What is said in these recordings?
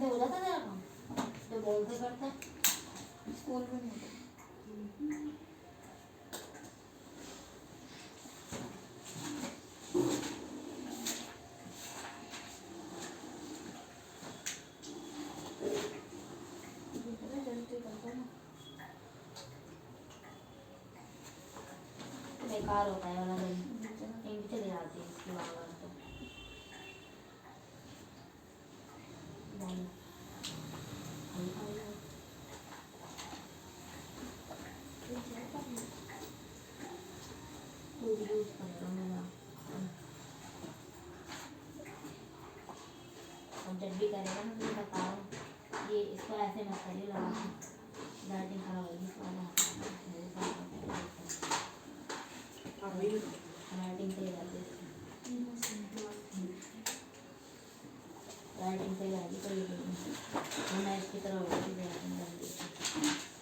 से हो जाता तेरा काम तो बोलते करता स्कूल में नहीं बेकार होता है वाला दिन एक चले जाती है इसकी बात तो जब भी करेगा ना मुझे बताओ ये इसको ऐसे मत करिए लगा लाइटिंग खराब होगी लाइटिंग सही रहती है लाइटिंग सही रहती कोई मैं इसकी तरह होगी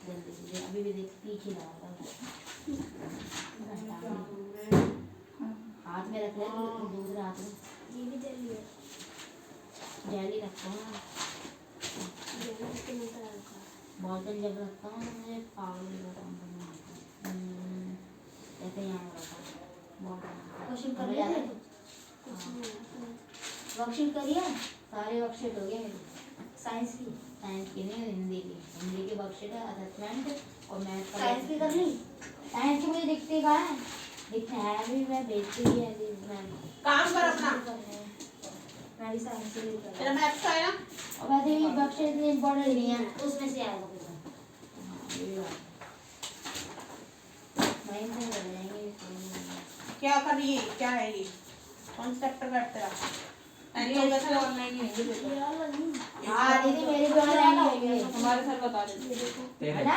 जल्दी जल्दी अभी भी देख पीछे लगा हाथ में रख ले दूसरे हाथ में ये भी जेली रखो ना बॉटल जब रखता हूँ मुझे पागल का काम करना होता है ऐसे यहाँ रखा क्वेश्चन कर लिया वर्कशीट करिए सारे वर्कशीट हो गए मेरी साइंस की नहीं हिंदी की वर्कशीट है असेसमेंट और मैथ साइंस की कर ली साइंस की मुझे दिखती कहाँ है दिखते हैं भी मैं भेजती भी है मैं काम कर अपना मैं भी साइंस की मेरा मैथ्स का है ना और वैसे भी वर्कशीट इतनी इम्पोर्टेंट नहीं है उसमें से आएगा क्या कर रही है क्या है ये कौन सा चैप्टर का तेरा ऑनलाइन ही है हाँ दीदी मेरी भी ऑनलाइन है हमारे सर बता देते है ना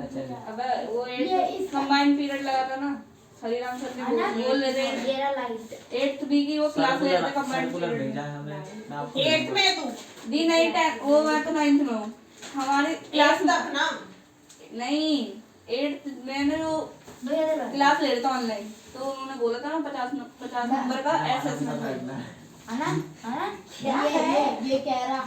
अच्छा अबे वो एक कंबाइंड पीरियड लगा था ना हरिराम सर ने बोल रहे थे 8th बी की वो क्लास ले रहे थे कंबाइंड पीरियड 8th में तू दी नहीं वो मैं तो 9th में हूँ हमारे क्लास तक ना नहीं 8th मैंने वो क्लास ले रहे थे ऑनलाइन तो उन्होंने बोला था ना 50 नंबर का असेसमेंट है ना ये कह रहा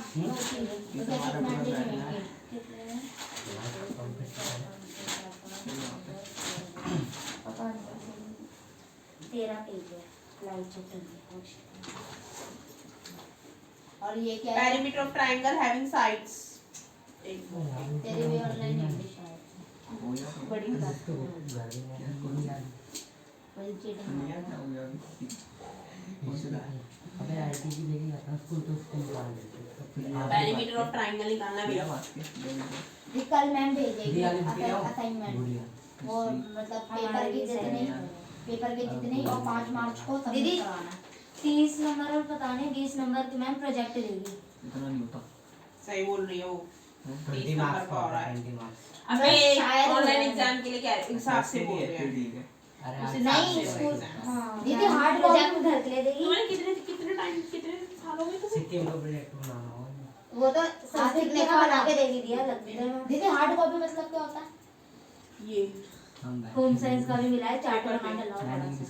तेरा पेज है लाइट चल रही और ये क्या है perimeter of triangle having sides तेरी भी ऑनलाइन इंग्लिश है बड़ी क्लास वही चीटिंग अबे आईटी की लेके जाता स्कूल तो स्कूल वाले पेरीमीटर ऑफ ट्रायंगल निकालना भी ये कल मैम भेजेगी असाइनमेंट वो मतलब पेपर के जितने और 5 मार्च को दीदी 30 नंबर और पता नहीं 20 नंबर की मैम प्रोजेक्ट देगी इतना नहीं होता सही बोल रही हो 20 मार्क्स का हो रहा है 20 मार्क्स अबे ऑनलाइन एग्जाम के लिए क्या हिसाब से बोल रहे हैं अरे नहीं स्कूल हां दीदी हार्ड प्रोजेक्ट घर के लिए देगी तुम्हारे कितने सालों में तो सिक्किम का प्रोजेक्ट बनाना हो वो तो साथ लिखने का बना के देगी दिया लगती है दीदी हार्ड कॉपी मतलब क्या होता है ये होम साइंस का भी मिला है चार्ट बनाना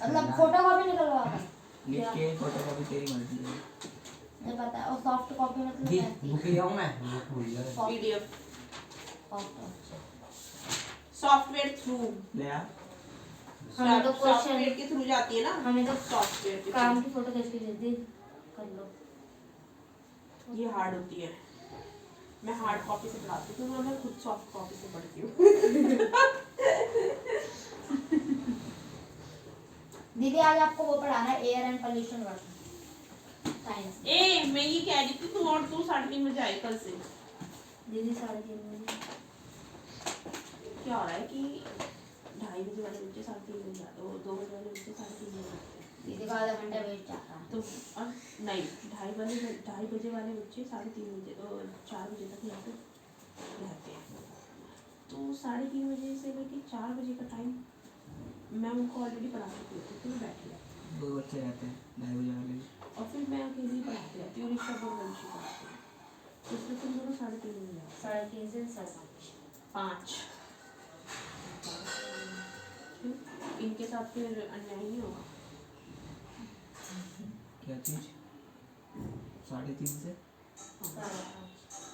मतलब फोटो कॉपी निकलवा लिख के फोटो कॉपी तेरी मर्जी है नहीं पता और सॉफ्ट कॉपी मतलब दी क्या बुक लिया हूं मैं वो भूल गया पीडीएफ सॉफ्ट सॉफ्टवेयर थ्रू ले आ हमें तो सॉफ्टवेयर के थ्रू जाती है ना हमें तो सॉफ्टवेयर के काम की फोटो कैसे भेज कर लो ये हार्ड होती है मैं हार्ड कॉपी से पढ़ाती हूँ मैं खुद सॉफ्ट कॉपी से पढ़ती हूँ दीदी आज आपको वो पढ़ाना है air and pollution work science ए मैं ये कह रही थी तू 3:30 बजे आई कल से दीदी 3:30 बजे क्या हो रहा है कि 2:30 बजे वाले बच्चे 3:30 बजे आते हैं 2 बजे वाले बच्चे 3:30 बजे आते हैं दीदी का आधा घंटा वेट जाता है तो नहीं 2:30 बजे वाले बच्चे 3:30 बजे 4 बजे तक यहाँ पे रहते हैं तो 3:30 बजे से लेके 4 बजे का टाइम मैं उनको ऑलरेडी पढ़ा चुकी होती हूँ तो मैं बैठी रहती हूँ 2 बच्चे रहते हैं 2:30 बजे वाले और फिर मैं अकेली ही पढ़ाती रहती हूँ ऋषभ और वंशी पढ़ाती हूँ इसमें तुम दोनों 3:30 बजे आओ 3:30 से 5:30 क्यों इनके साथ फिर अन्याय नहीं होगा क्या चीज 3:30 से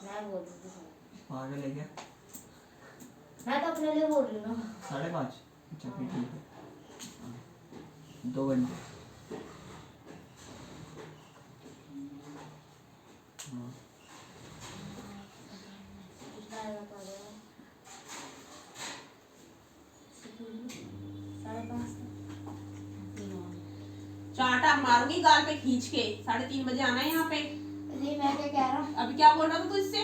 मैं बोल रही थी पागल है क्या? मैं तो अपने लिए बोल रही हूँ ना 5:30 अच्छा फिर ठीक है 2 घंटे हाँ कितना आएगा तो आ जाएगा 5:30 चाटा मारूंगी गाल पे खींच के 3:30 बजे आना है यहाँ पे। नहीं मैं क्या कह रहा हूँ अभी क्या बोल रहा था तू इससे?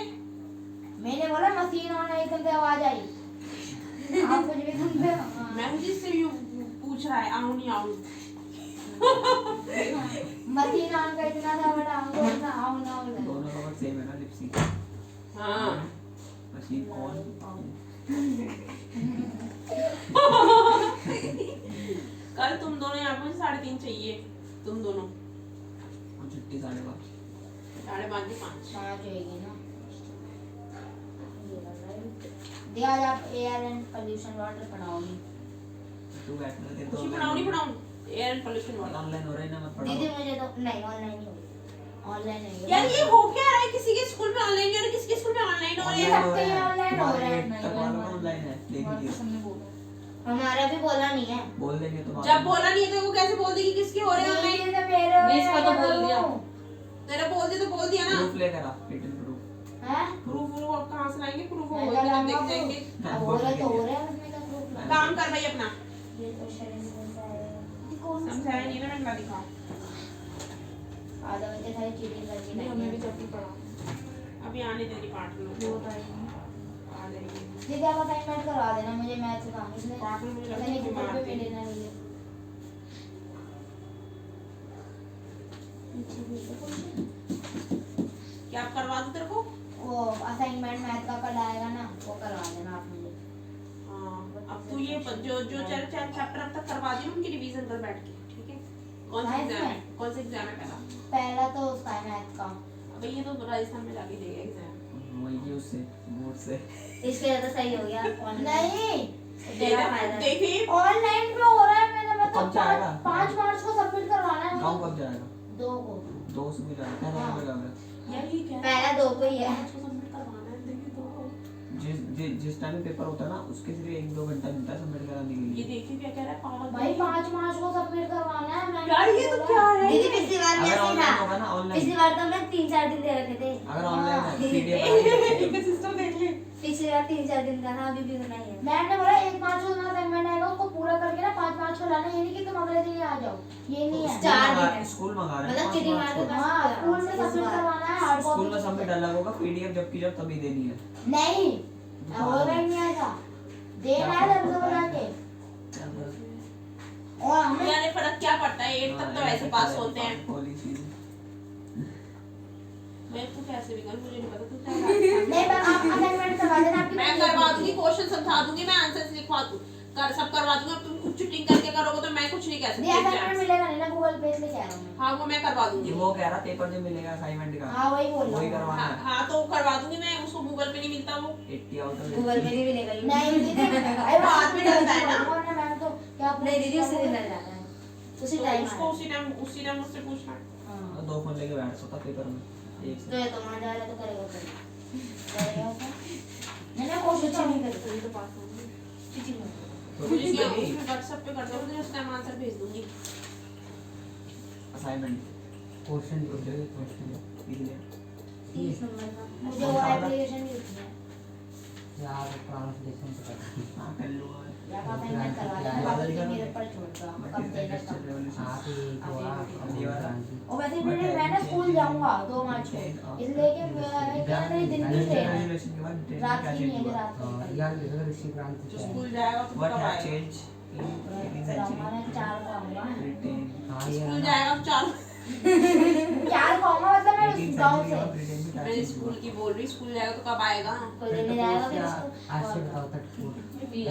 मैंने बोला मशीन ऑन है एकदम से आवाज आई आप कुछ भी सुनते हो मैं मुझे इससे भी पूछ रहा है आऊं नहीं आऊं। मशीन ऑन का इतना था बड़ा हमको ना आओ ना हो दोनों का सेम है ना लिपसी हाँ मशीन ऑन कल तुम दोनों यहाँ पे 3:30 चाहिए तुम दोनों। और छुट्टी 5:30 5:30 की 5 5 होएगी ना दे आज आप एयर एंड पोल्यूशन वाटर पढ़ाओगी तू बैठना दे कुछ भी पढ़ाऊं नहीं पढ़ाऊं एयर एंड पोल्यूशन वाला। ऑनलाइन हो रहा है ना मत पढ़ाओ दीदी मुझे तो नहीं ऑनलाइन नहीं होगी ऑनलाइन नहीं यार ये हो क्या रहा है किसी के स्कूल में ऑनलाइन और किसी के स्कूल में ऑनलाइन हो रहा है। सबके यहाँ ऑनलाइन हो रहा है तक वालों का ऑनलाइन है देख लीजिए हमारा भी बोला नहीं है बोल देंगे तो जब बोला नहीं है तो वो कैसे बोल देगी किसके हो रहे हैं ऑनलाइन? दीदी तो मेरे बीस का तो बोल दिया। तेरा बोल दे तो बोल दिया ना। प्रूफ लेकर आ रिटन प्रूफ हैं प्रूफ अब कहाँ से लाएंगे? प्रूफ मैं होगा क्या जब देख लाऊंगा जाएंगे। अब हो रहा है तो हो रहा है उसमें क्या प्रूफ ला काम कर भाई अपना। ये तो शरीर कौन समझाया नहीं ना मैंने दिखा। आधा घंटे सारी चीटिंग करके हमें भी चप्पल पड़ा अभी आने दे रही 5 लोग आ जाएंगे। दीदी आप असाइनमेंट करवा देना मुझे मैथ का इसलिए 5 लोग मुझे पता लगता नहीं है कितना मारते पे हैं। लेना मुझे क्या आप करवा दूं तेरे को? वो असाइनमेंट मैथ का कल आएगा ना वो करवा देना आप मुझे हाँ, अब तू ये जो चैप्टर अब तक करवा दी उनकी रिवीजन कर बैठ के ठीक है। कौन सा Science एग्जाम है? में? कौन सा एग्जाम है पहला? पहला तो उसका है मैथ का अबे ये तो राजस्थान में जाके देगा एग्जाम। वही उससे बोर्ड से इसके ज्यादा सही हो गया नहीं तेरा फायदा देखिए ऑनलाइन पे हो रहा है मैंने कब मतलब जाएगा? 5 मार्च को सबमिट करवाना है गाँव मुझे कब जाएगा 2 को 2 से भी जाएगा क्या हाँ। जाएगा यार ये क्या है? पहला 2 को ही है उसको सबमिट करवाना है देखिए तो जिस टाइम पेपर होता है ना उसके सिर्फ 1-2 घंटा मिलता है सबमिट कराने के ये लिए देखिए क्या कह रहा है पागल भाई 5 मार्च को सबमिट करवाना है मैंने यार ये तो बोला। क्या है? दीदी पिछली बार अगर ऐसे ऑनलाइन था होगा ना पिछली ऑनलाइन बार तो हमने 3-4 दिन दे रखे थे अगर ऑनलाइन है पीडीएफ इनका सिस्टम देख ले। पिछली बार 3-4 दिन का था अभी भी उतना ही है मैंने बोला 1 मार्च को तुम्हारा असाइनमेंट आएगा उसको पूरा करके ना 5 मार्च को लाना ये नहीं कि तुम अगले दिन ही आ जाओ ये नहीं है 4 दिन है स्कूल मंगा रहे मतलब हैं चीटिंग मार के हाँ स्कूल में सबमिट करवाना है हार्ड स्कूल में कॉपी सबमिट अलग होगा पीडीएफ जब की जब तभी देनी है नहीं होगा ही नहीं ऐसा देना है जब से बना के और हमें यार ये फर्क क्या पड़ता है? 8 तक तो ऐसे पास होते हैं। पॉलिसी मैं तो कैसे भी कर मुझे नहीं पता तू क्या नहीं पर आप असाइनमेंट करवा देना आपकी मैं करवा दूंगी क्वेश्चन समझा दूंगी मैं आंसर्स लिखवा दूं कर सब करवा दूंगी। अब तुम कुछ चीटिंग करके करोगे तो मैं कुछ नहीं कह नहीं सकती असाइनमेंट एग्जाम। मिलेगा नहीं ना गूगल पे इसलिए कह रहा हूं मैं हाँ वो मैं करवा दूंगी। ये वो कह रहा पेपर जो मिलेगा असाइनमेंट का हां वही बोल वही रहा हूं करवाना है हाँ तो करवा दूंगी मैं उसको गूगल पे नहीं मिलता वो 80 आउट ऑफ गूगल पे नहीं मिलेगा नहीं दीदी अरे बाद में डलता है ना। और ना मैम तो क्या नहीं दीदी उसी दिन डल जाता है उसी तो टाइम उसको उसी टाइम मुझसे पूछना है। हां 2 फोन लेके बैठ सकता पेपर में एक तो से ये तो मान जा रहा तो करेगा करेगा क्या मैंने कोशिश नहीं करी तो ये तो पास होंगे। चीटिंग तो मुझे इसमें क्या भी उसमें व्हाट्सएप पे कर दो मुझे उस टाइम आंसर भेज दूंगी। असाइनमेंट क्वेश्चन क्वेश्चन इसलिए 30 नंबर का मुझे वो एप्लीकेशन भी लिखनी है यार ट्रांसलेशन तो करना हां कर लूंगा या का असाइनमेंट करवा देना बाकी तो मेरे पर छोड़ दो कब देना कब आप ही तो आप और वैसे भी मैं ना स्कूल जाऊंगा 2 मार्च को इसलिए कि क्या नहीं दिन भी ट्रेन है ग्रेजुएशन के बाद रात की नहीं है कि रात को यार इधर ऋषि क्रांति जो स्कूल जाएगा तो व्हाट कब हैव आएगा? चेंज इन जाऊंगा मैं 4 को आऊंगा ब्रिटेन हाँ स्कूल ये जाएगा तो चल 4 को आऊंगा मतलब मैं उस गांव से ब्रिटेन में मैं स्कूल की बोल रही स्कूल जाएगा तो कब आएगा? कोई लेने जाएगा फिर आज से इसको बताओ तक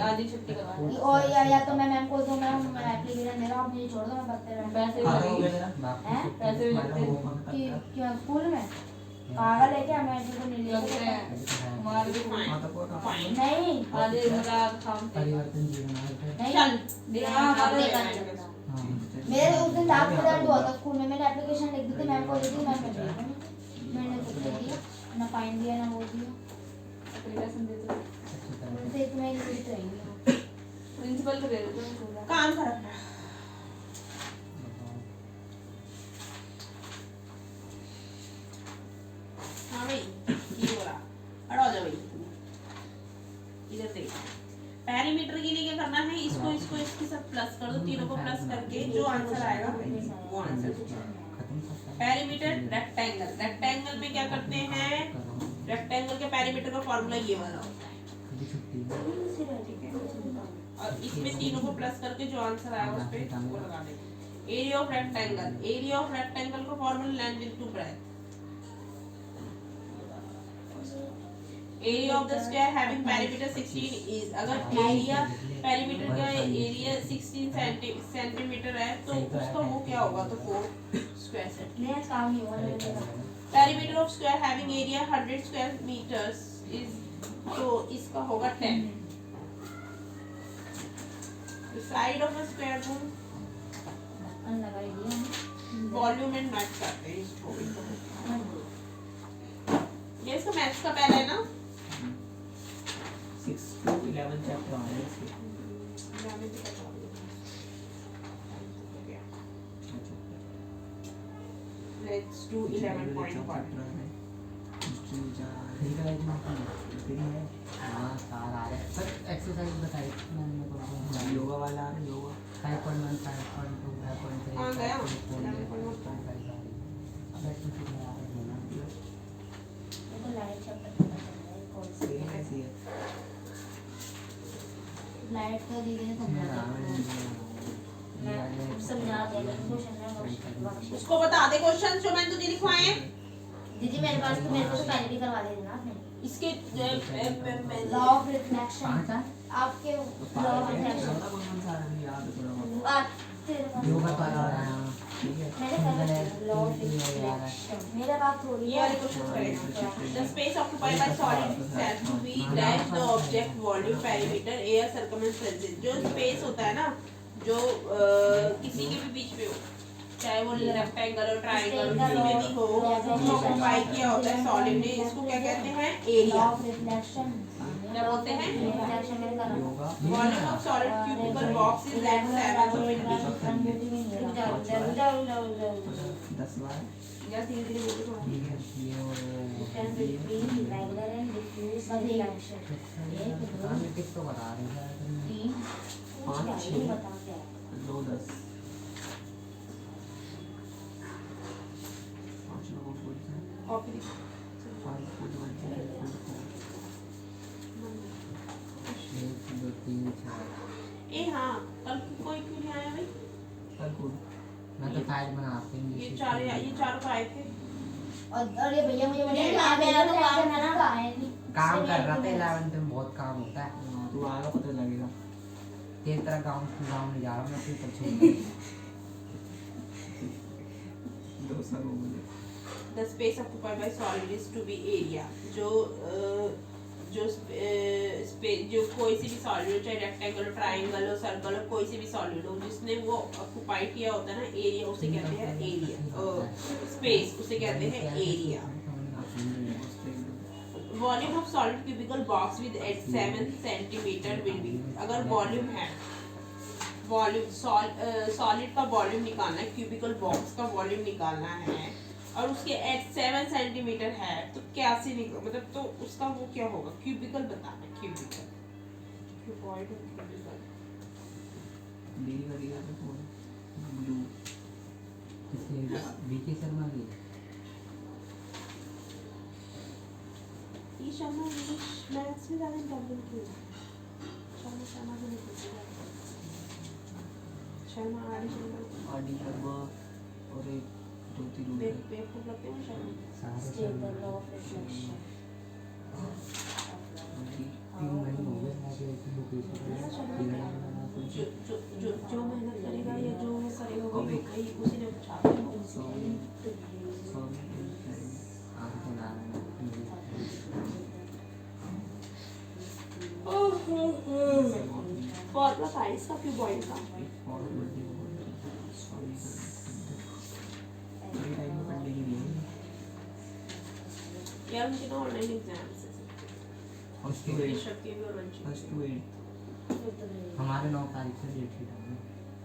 आधी छुट्टी करवा और या तो मैं मैम को दो मैं एप्लीकेशन दे रहा हूं आप मुझे छोड़ दो मैं पत्ते में पैसे भी हां हो लगेंगे। गया तेरा हैं? पैसे भी लगते हैं। कि क्या स्कूल में पागल है क्या मैं ऐसे को नहीं लगते लेके हैं हमारे भी फाइन हां तो कोई काम फाइन नहीं आधे रात खाते परिवर्तन जीवन है नहीं चल दिया हमारे अपने का फाइन नहीं चलता हाँ मेरे उस दिन लास्ट रिजल्ट हुआ था स्कूल में, मैंने एप्लीकेशन लिख दी थी मैम को, दी थी मैम ने दिया मैंने कुछ नहीं दिया, ना फाइन दिया ना वो दिया, एप्लीकेशन दे दो, उनसे एक मैं लिख रहेंगी प्रिंसिपल को दे दो। काम कर अपना। हाँ भाई ये हो रहा, खड़ा हो जाओ भाई, इधर देख। पैरीमीटर के लिए क्या करना है, इसको इसको इसके साथ प्लस कर दो, तीनों को प्लस करके जो आंसर आएगा वो आंसर। पैरीमीटर रेक्टेंगल, रेक्टेंगल में क्या करते हैं, रेक्टेंगल के पैरीमीटर का फॉर्मूला ये वाला होता है, ठीक है। और इसमें तीनों को प्लस करके जो आंसर आएगा उस पे वो लगा देंगे। Area of rectangle, area of rectangle का formula length into breadth. Area of the square having perimeter 16 is, अगर एरिया पेरीमीटर का एरिया 16 सेंटीमीटर है तो उसका वो क्या होगा, तो 4 स्क्वायर सेंटीमीटर। काम नहीं हुआ perimeter of square having area 100 square metres is, तो इसका होगा 10। साइड ऑफ अ स्क्वायर को वॉल्यूम एंड मैच करते हैं इस टॉपिक को। ये इसका मैथ्स का पहला है ना, 6 to 11 चैप्टर आ रहे हैं इसके। Let's do 11.1. हाँ सार आ रहे सर, एक्सरसाइज बताइए मैंने को योगा वाला आ रहा है, योगा 5.1 5.2 5.3 हाँ, गया। 5.4 अब इसमें कितना आ रहा है ना, सेम ऐसी है। लाइट का दीदी ने समझा दिया क्वेश्चन में बख्श। उसको बता दे क्वेश्चन जो मैंने तुझे लिखवाए हैं। दीदी मेरे पास तो मेरे को तो पहले भी करवा दे देना आपने। इसके लॉ ऑफ रिफ्लेक्शन आपके लॉ ऑफ रिफ्लेक्शन कौन सा आ रहा है याद है थोड़ा बहुत। योगा का आ रहा है ठीक है। मैंने कर लॉ ऑफ रिफ्लेक्शन मेरे पास थोड़ी ये वाले क्वेश्चन करेगा। The space occupied by solid is said to be dash the object volume perimeter air circumference। जो स्पेस होता है ना, जो किसी के भी बीच में हो, चाहे वो रेक्टेंगल और ट्रायंगल किसी में भी हो, जो ऑक्युपाई किया होता है सॉलिड ने, इसको क्या कहते हैं, एरिया। ऑफ रिफ्लेक्शन क्या बोलते हैं, रिफ्लेक्शन में कर volume of solid cubical box is at 10 बार या धीरे धीरे बोलो थोड़ा। ठीक है। ये और regular and diffuse reflection tick तो बता रही है 3 5 6 बता क्या 9 10 5 लोगों को बोलते हैं कॉपी 5 4 1 1 2 3 4 ए हाँ, कल कोई क्यों नहीं आया भाई? कल को मैं तो फाइल बनाती हूँ ये चार तो आए थे। और ये भैया मुझे बोले मेरा तो काम है ना काम कर रहा था 11 में बहुत काम होता है तू आएगा पता लगेगा। तेरी तरह गाँव नहीं जा रहा मैं फिर पछूँ 2 साल हो गए। The space occupied by solid is to be area। जो कोई सी भी सॉलिड हो, चाहे रेक्टेंगल हो, ट्रायंगल हो, सर्कल हो, कोई सी भी सॉलिड हो, जिसने वो ऑक्युपाई किया होता है ना एरिया, उसे कहते हैं एरिया। स्पेस उसे कहते हैं area. Volume of solid cubical box with 7 centimetre will be, अगर वॉल्यूम है, वॉल्यूम सॉलिड का वॉल्यूम निकालना है, क्यूबिकल बॉक्स का वॉल्यूम निकालना है और उसके एट 7 सेंटीमीटर है, तो कैसे निकल, मतलब तो उसका वो क्या होगा, क्यूबिकल बताना, क्यूबिकल क्यूबॉइड क्यूबिकल डी करिएगा तो ब्लू किसी बीके शर्मा की ये शर्मा इंग्लिश मैथ्स में ज़्यादा इंपॉर्टेंट क्यों है? शर्मा को नहीं पूछा, शर्मा आड़ी शर्मा और एक दो तीन बेवकूफ लगते हैं Sharma. Stable law of reflection 3 महीने हो गए आगे की लोकेशन जो मेहनत करेगा या जो करेगा वही उसी ने पूछा। आपको नाम फॉर्मूला था इसका क्यूबॉइड का। फ्री टाइम में पढ़ने के लिए यार मुझे ना ऑनलाइन एग्जाम्स है फर्स्ट टू ऋषभ के भी और वंशिका फर्स्ट टू 8 हमारे 9 तारीख से डेट शीट है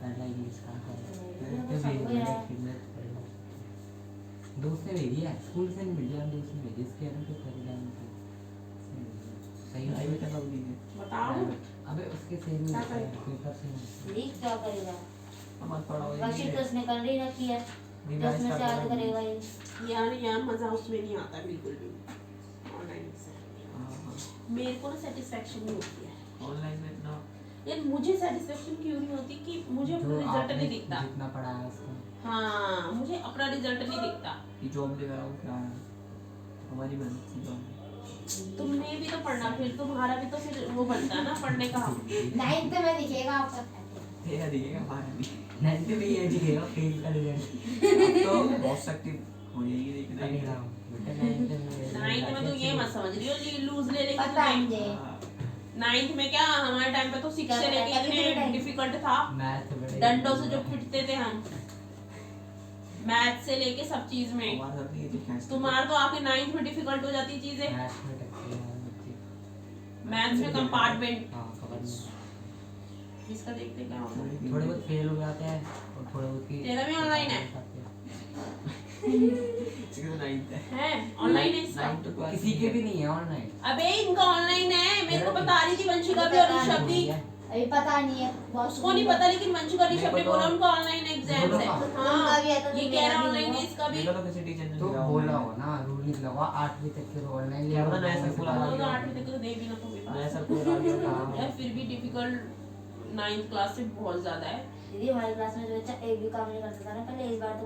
पहला इंग्लिश का है दोस्त ने भेजी है स्कूल से नहीं भेजी दोस्त ने भेजी इसके अंदर तो कर जाने सही आई बेटा कब दीजिए बताओ अबे उसके सेम में पेपर से लीक क्या करेगा अब मत पढ़ाओ वर्कशीट तो उसने कर ही रखी है जो उसमें से याद करेगा ये यार मजा उसमें नहीं आता बिल्कुल भी ऑनलाइन मेरे को ना सेटिस्फेक्शन नहीं होती है ऑनलाइन में इतना यार मुझे सेटिस्फेक्शन क्यों नहीं होती कि मुझे अपना रिजल्ट नहीं दिखता जितना पढ़ा है उसका हाँ मुझे अपना रिजल्ट नहीं दिखता कि जॉब दे रहा हूँ क्या है हमारी मेहनत से जॉब तुमने भी तो पढ़ना फिर तुम्हारा भी तो फिर वो बनता है ना पढ़ने का 9th में दिखेगा आपका तेरा दिखेगा बाहर नहीं नाइन्थ में ये दिखेगा फेल का रिजल्ट तो बहुत सकती हो जाएगी लेकिन नहीं रहा हूँ बेटा नाइन्थ में तो ये मत समझ रही हो लूज ले लेके पता है मुझे नाइन्थ में क्या हमारे टाइम पे तो 6 से लेके इतने डिफिकल्ट था मैथ बड़े डंडों से जो पिटते थे हम मैथ से लेके सब चीज में हमारे साथ ये दिखा तुम्हारा तो आके 9th में डिफिकल्ट हो जाती चीजें मैथ में टक्कर है बच्चे मैथ्स में कंपार्टमेंट हाँ खबर नहीं इसका देखते क्या होता है थोड़े बहुत फेल हो जाते हैं और थोड़े बहुत की तेरा भी ऑनलाइन है? है ऑनलाइन है इसका किसी के भी नहीं है ऑनलाइन अबे इनका ऑनलाइन है मेरे को बता रही थी वंशिका भी और ऋषभ भी अभी पता नहीं है उसको नहीं पता लेकिन वंशिका ऋषभ ने बोला उनका ऑनलाइन एग्जाम है उनका हाँ भी है तो ये कह रहा ऑनलाइन है इसका भी देखो तो किसी टीचर ने तो दिया बोला हो ना रूल निकला हुआ 8वीं तक के ऑनलाइन ले क्या पता नया सर्कुलर आ वो तो गया 8वीं तक तो दे भी ना तो नया सर्कुलर आ गया यार फिर भी डिफिकल्ट 9th क्लास से बहुत ज्यादा है दीदी हमारी क्लास में जो बच्चा एक भी काम नहीं करता था ना पहले इस बार तो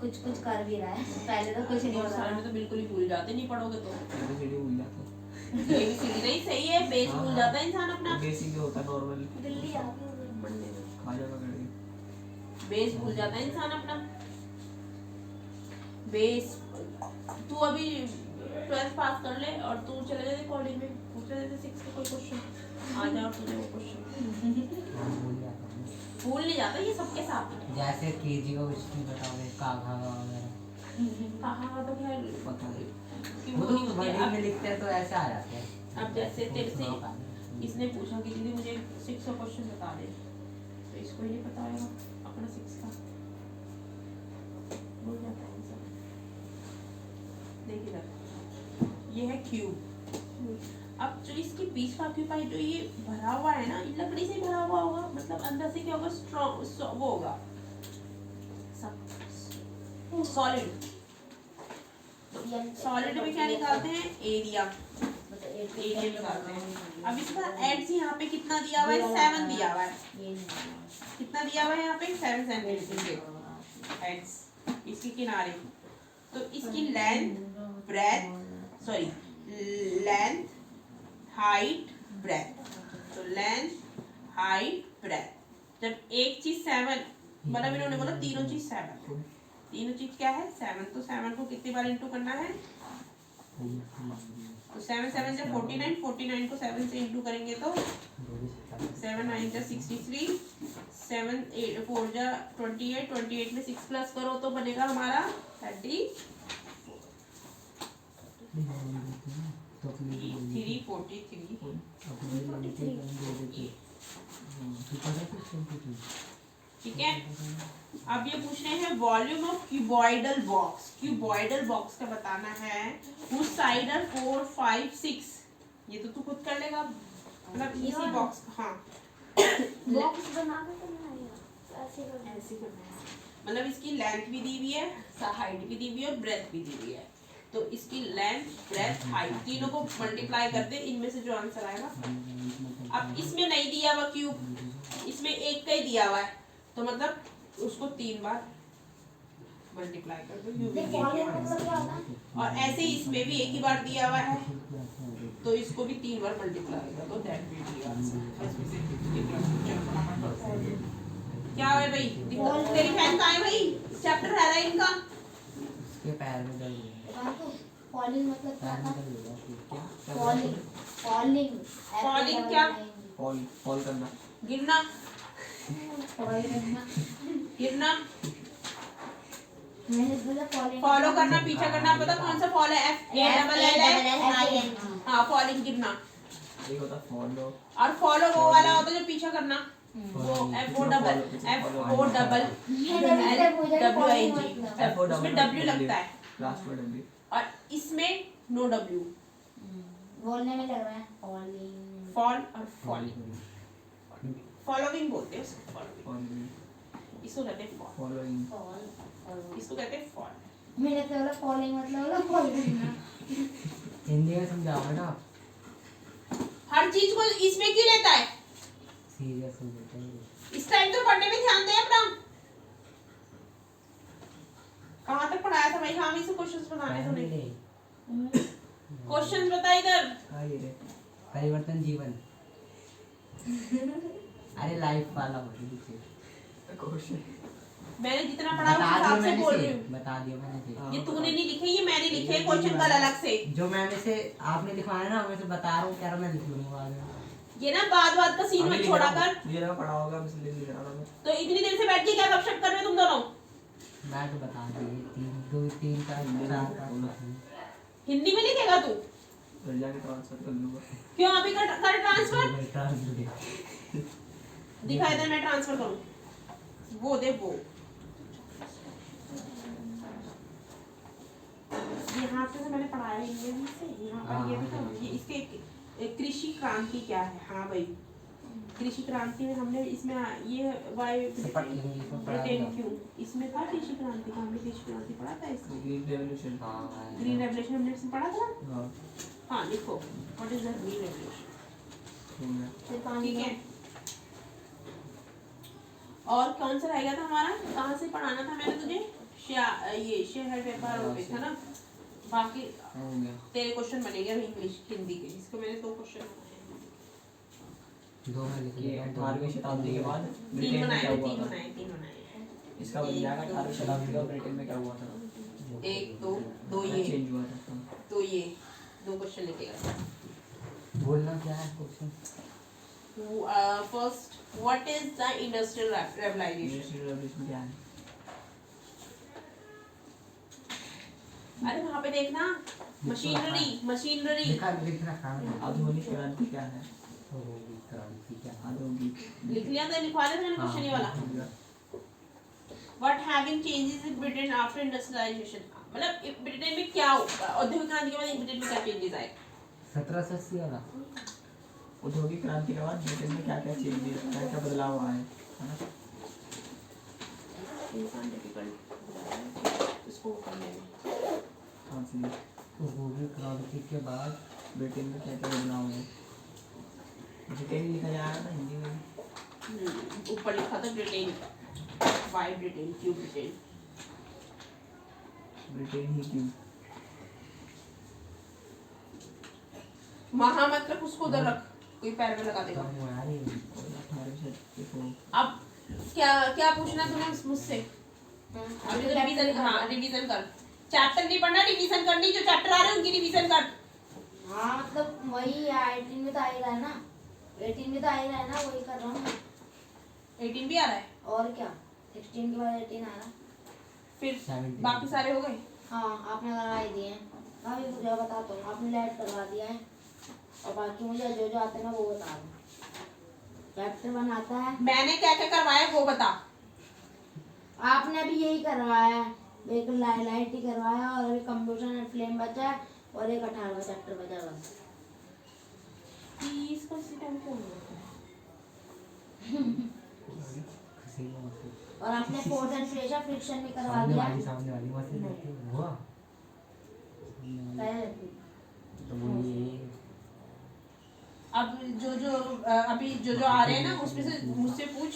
कुछ कर भी रहा है पहले तो कुछ नहीं और होता सारे में तो बिल्कुल ही भूल जाते नहीं पढ़ोगे तो एबीसीडी भूल जाता ये भी सीधी नहीं सही है बेस भूल जाता है इंसान अपना बेसिक जो होता नॉर्मल दिल्ली आ गई पढ़ने में खा जा पकड़ के बेस भूल जाता है इंसान अपना बेस तू अभी 12th पास कर ले और तू चले जाते कॉलेज में पूछ लेते 6 का कोई क्वेश्चन आ जाए और तुझे वो क्वेश्चन भूल नहीं जाता ये सबके साथ है। जैसे केजी का कुछ नहीं बताओगे काघा वगैरह कहाँ तो खैर पता है कि वो वो तो नहीं होती है। वर्डिंग में लिखते हैं तो ऐसे आ जाते हैं अब जैसे तेरे से इसने पूछा कि दीदी मुझे 6 का क्वेश्चन बता दे तो इसको ही नहीं पता होगा अपना 6 का भूल जाता है इंसान देख इधर ये है क्यूब अब जो इसके बीच का ऑक्यूपाई जो ये भरा हुआ है ना ये लकड़ी से भरा हुआ होगा मतलब अंदर से क्या होगा स्ट्रॉन्ग वो होगा सॉलिड सॉलिड में क्या निकालते हैं एरिया निकालते हैं अब इसका एड्स यहाँ पे कितना दिया हुआ है 7 दिया हुआ है कितना दिया हुआ है यहाँ पे 7 सेंटीमीटर एड्स इसके किनारे तो इसकी length breadth sorry length height breadth तो लेंथ हाइट ब्रेथ जब एक चीज 7 मतलब इन्होंने बोला तीनों चीज 7 तीनों चीज क्या है 7 तो 7 को कितनी बार इंटू करना है तो 7 7 जब 49 49 को 7 से इंटू करेंगे तो 7 9 जा 63 7 8 4 जा 28 28 में 6 प्लस करो तो बनेगा हमारा 30 ठीक है अब ये पूछ रहे हैं वॉल्यूम ऑफ क्यूबॉइडल बॉक्स का बताना है whose side are 4 5 6 ये तो तू खुद कर लेगा मतलब इसी बॉक्स हाँ बॉक्स बना के करना है ऐसे करना ऐसे करना है मतलब इसकी लेंथ भी दी हुई है हाइट भी दी हुई है और ब्रेथ भी दी हुई है तो इसकी लेंथ ब्रेथ हाइट तीनों को मल्टीप्लाई करते इनमें से जो आंसर आएगा अब इसमें नहीं दिया हुआ क्यूब इसमें एक का ही दिया हुआ है तो मतलब उसको 3 बार मल्टीप्लाई कर दो और ऐसे ही इसमें भी एक ही बार दिया हुआ है तो इसको भी 3 बार मल्टीप्लाई कर दो दैट विल बी आंसर क्या है भाई तेरी बहन कहाँ है भाई चैप्टर है रहा इनका उसके पैर में दर्द है फॉलिंग मतलब क्या पैर था में दर्द है फॉलिंग फॉलिंग फॉलिंग क्या फॉल करना गिरना फॉलिंग गिरना, मैंने बोला फॉलो करना, पीछा करना, पता कौन सा फॉलो है? FALL। हाँ, फॉलिंग, गिरना। एक होता फॉलो, और फॉलो वो वाला होता है जो पीछा करना, वो FOWWING, उसमें W लगता है, लास्ट वर्ड W, और इसमें नो W। बोलने में लग रहा है फॉलिंग। फॉल और फॉलिंग, फॉलोइंग बोलते हैं उसको, फॉलोइंग। फॉलोइंग, इसको कहते हैं फॉल, फॉलोइंग, इसको कहते हैं फॉल। मैंने तो बोला फॉलिंग मतलब बोला फॉलिंग ना। हिंदी में समझाओ बेटा, हर चीज को इसमें क्यों लेता है? सीरियस हो जाता है। इस टाइम तो पढ़ने में ध्यान दे अपना। कहाँ तक पढ़ाया था भाई? हाँ, इसे क्वेश्चंस बनाने थे। क्वेश्चंस बता इधर। हाँ ये रे, परिवर्तन जीवन। अरे लाइफ वाला बोल दीजिए। क्वेश्चन मैंने जितना पढ़ा उस हिसाब से बोल रही हूँ। बता दिया मैंने से। ये तूने नहीं लिखे, ये मैंने लिखे हैं क्वेश्चन कल अलग से। जो मैंने से आपने लिखवाया ना, मैं से बता रहा हूँ, कह रहा मैं लिख लूंगा बाद में। ये ना बात का सीन मत छोड़ा कर। ये ना पढ़ा होगा, इसलिए लिख रहा था मैं। तो इतनी देर से बैठ के क्या गपशप कर रहे हो तुम दोनों? मैं तो बता दी 3 4 हिंदी में लिखेगा तू? घर जाके ट्रांसफर कर लूंगा। क्यों अभी कर ट्रांसफर? दिखा इधर, मैं ट्रांसफर करूँ। वो दे वो। यहाँ से तो मैंने पढ़ाया इंग्लिश से, यहाँ पर ये भी तो, ये इसके कृषि क्रांति क्या है? हाँ भाई, कृषि क्रांति में हमने इसमें ये ब्रिटेन क्यों, इसमें था कृषि क्रांति का, हमने कृषि क्रांति पढ़ा था इसमें। ग्रीन रेवोल्यूशन, ग्रीन रेवोल्यूशन हमने इसमें पढ़ा था। हाँ हाँ लिखो, what is the green revolution. ठीक है, और कौन सा रहेगा था हमारा? कहाँ से पढ़ाना था मैंने तुझे? ये शहर व्यापार पे था ना। बाकी हो गया। तेरे क्वेश्चन बनेंगे इंग्लिश हिंदी के, इसको मैंने 2 क्वेश्चन बनाए। 2 में लिख ये लिया। 18वीं शताब्दी के बाद 3 ब्रिटेन में बनाए क्या थे, हुआ 3 था? बनाए, 3 बनाए। इसका बन जाएगा 18वीं शताब्दी का ब्रिटेन में क्या हुआ था? 1 2 ये, चेंज हुआ था। तो ये 2 क्वेश्चन लिखेगा। बोलना क्या है question? First, what is the industrial revolution? Industrial revolution क्या है? अरे वहाँ पे देखना, मशीनरी। लिखना काम है। आधुनिक क्रांति क्या है? औद्योगिक क्रांति क्या है? आधुनिक लिख लिया था, लिखवा लिया था मैंने क्वेश्चन ये वाला। What having changes in Britain after industrialization? मतलब ब्रिटेन में क्या औद्योगिक क्रांति के बाद ब्रिटेन में क्या चेंजेस आए? 1780 वाला। औद्योगिक क्रांति के बाद ब्रिटेन में क्या क्या चेंजेस, क्या क्या बदलाव आए, है ना? इंसान डिफिकल्ट इसको करने में। हाँ जी, औद्योगिक क्रांति के बाद ब्रिटेन में क्या क्या बदलाव हुए? ब्रिटेन ही लिखा जा रहा था हिंदी में। ऊपर लिखा था ब्रिटेन, वाई ब्रिटेन, क्यों ब्रिटेन? ब्रिटेन ही क्यों? महा मतलब उसको उधर रख, कोई पैर में लगा देगा। अब क्या क्या पूछना तुम्हें मुझसे? अभी तो रिवीजन, हाँ रिवीजन कर। चैप्टर नहीं पढ़ना, रिवीजन करनी, जो चैप्टर आ रहे हैं उनकी रिवीजन कर। हाँ मतलब वही 18 में तो आएगा है ना, 18 में तो आएगा है ना, वही कर रहा हूँ। 18 भी आ रहा है, और क्या 16 के बाद 18 आ रहा। फिर 17 बाकी सारे हो गए। हाँ आपने करवा ही दिए हैं। अभी मुझे बताता हूँ, आपने लाइट करवा दिया है, और बाकी मुझे जो जो आते हैं ना वो बता दो। चैप्टर 1 आता है। मैंने क्या क्या करवाया वो बता। आपने भी यही करवाया है, एक लाइट ही करवाया, और अभी कंप्यूटर एंड फ्लेम बचा है, और एक 18वां चैप्टर बचा बस। 30 का इसी टाइम क्यों हो गया? और आपने फोर्स एंड प्रेशर फ्रिक्शन भी करवा सामने दिया। वाली मशीन रहती है वो। तो वो ये अब अभी जो आ रहे हैं ना उसमें से मुझसे पूछ,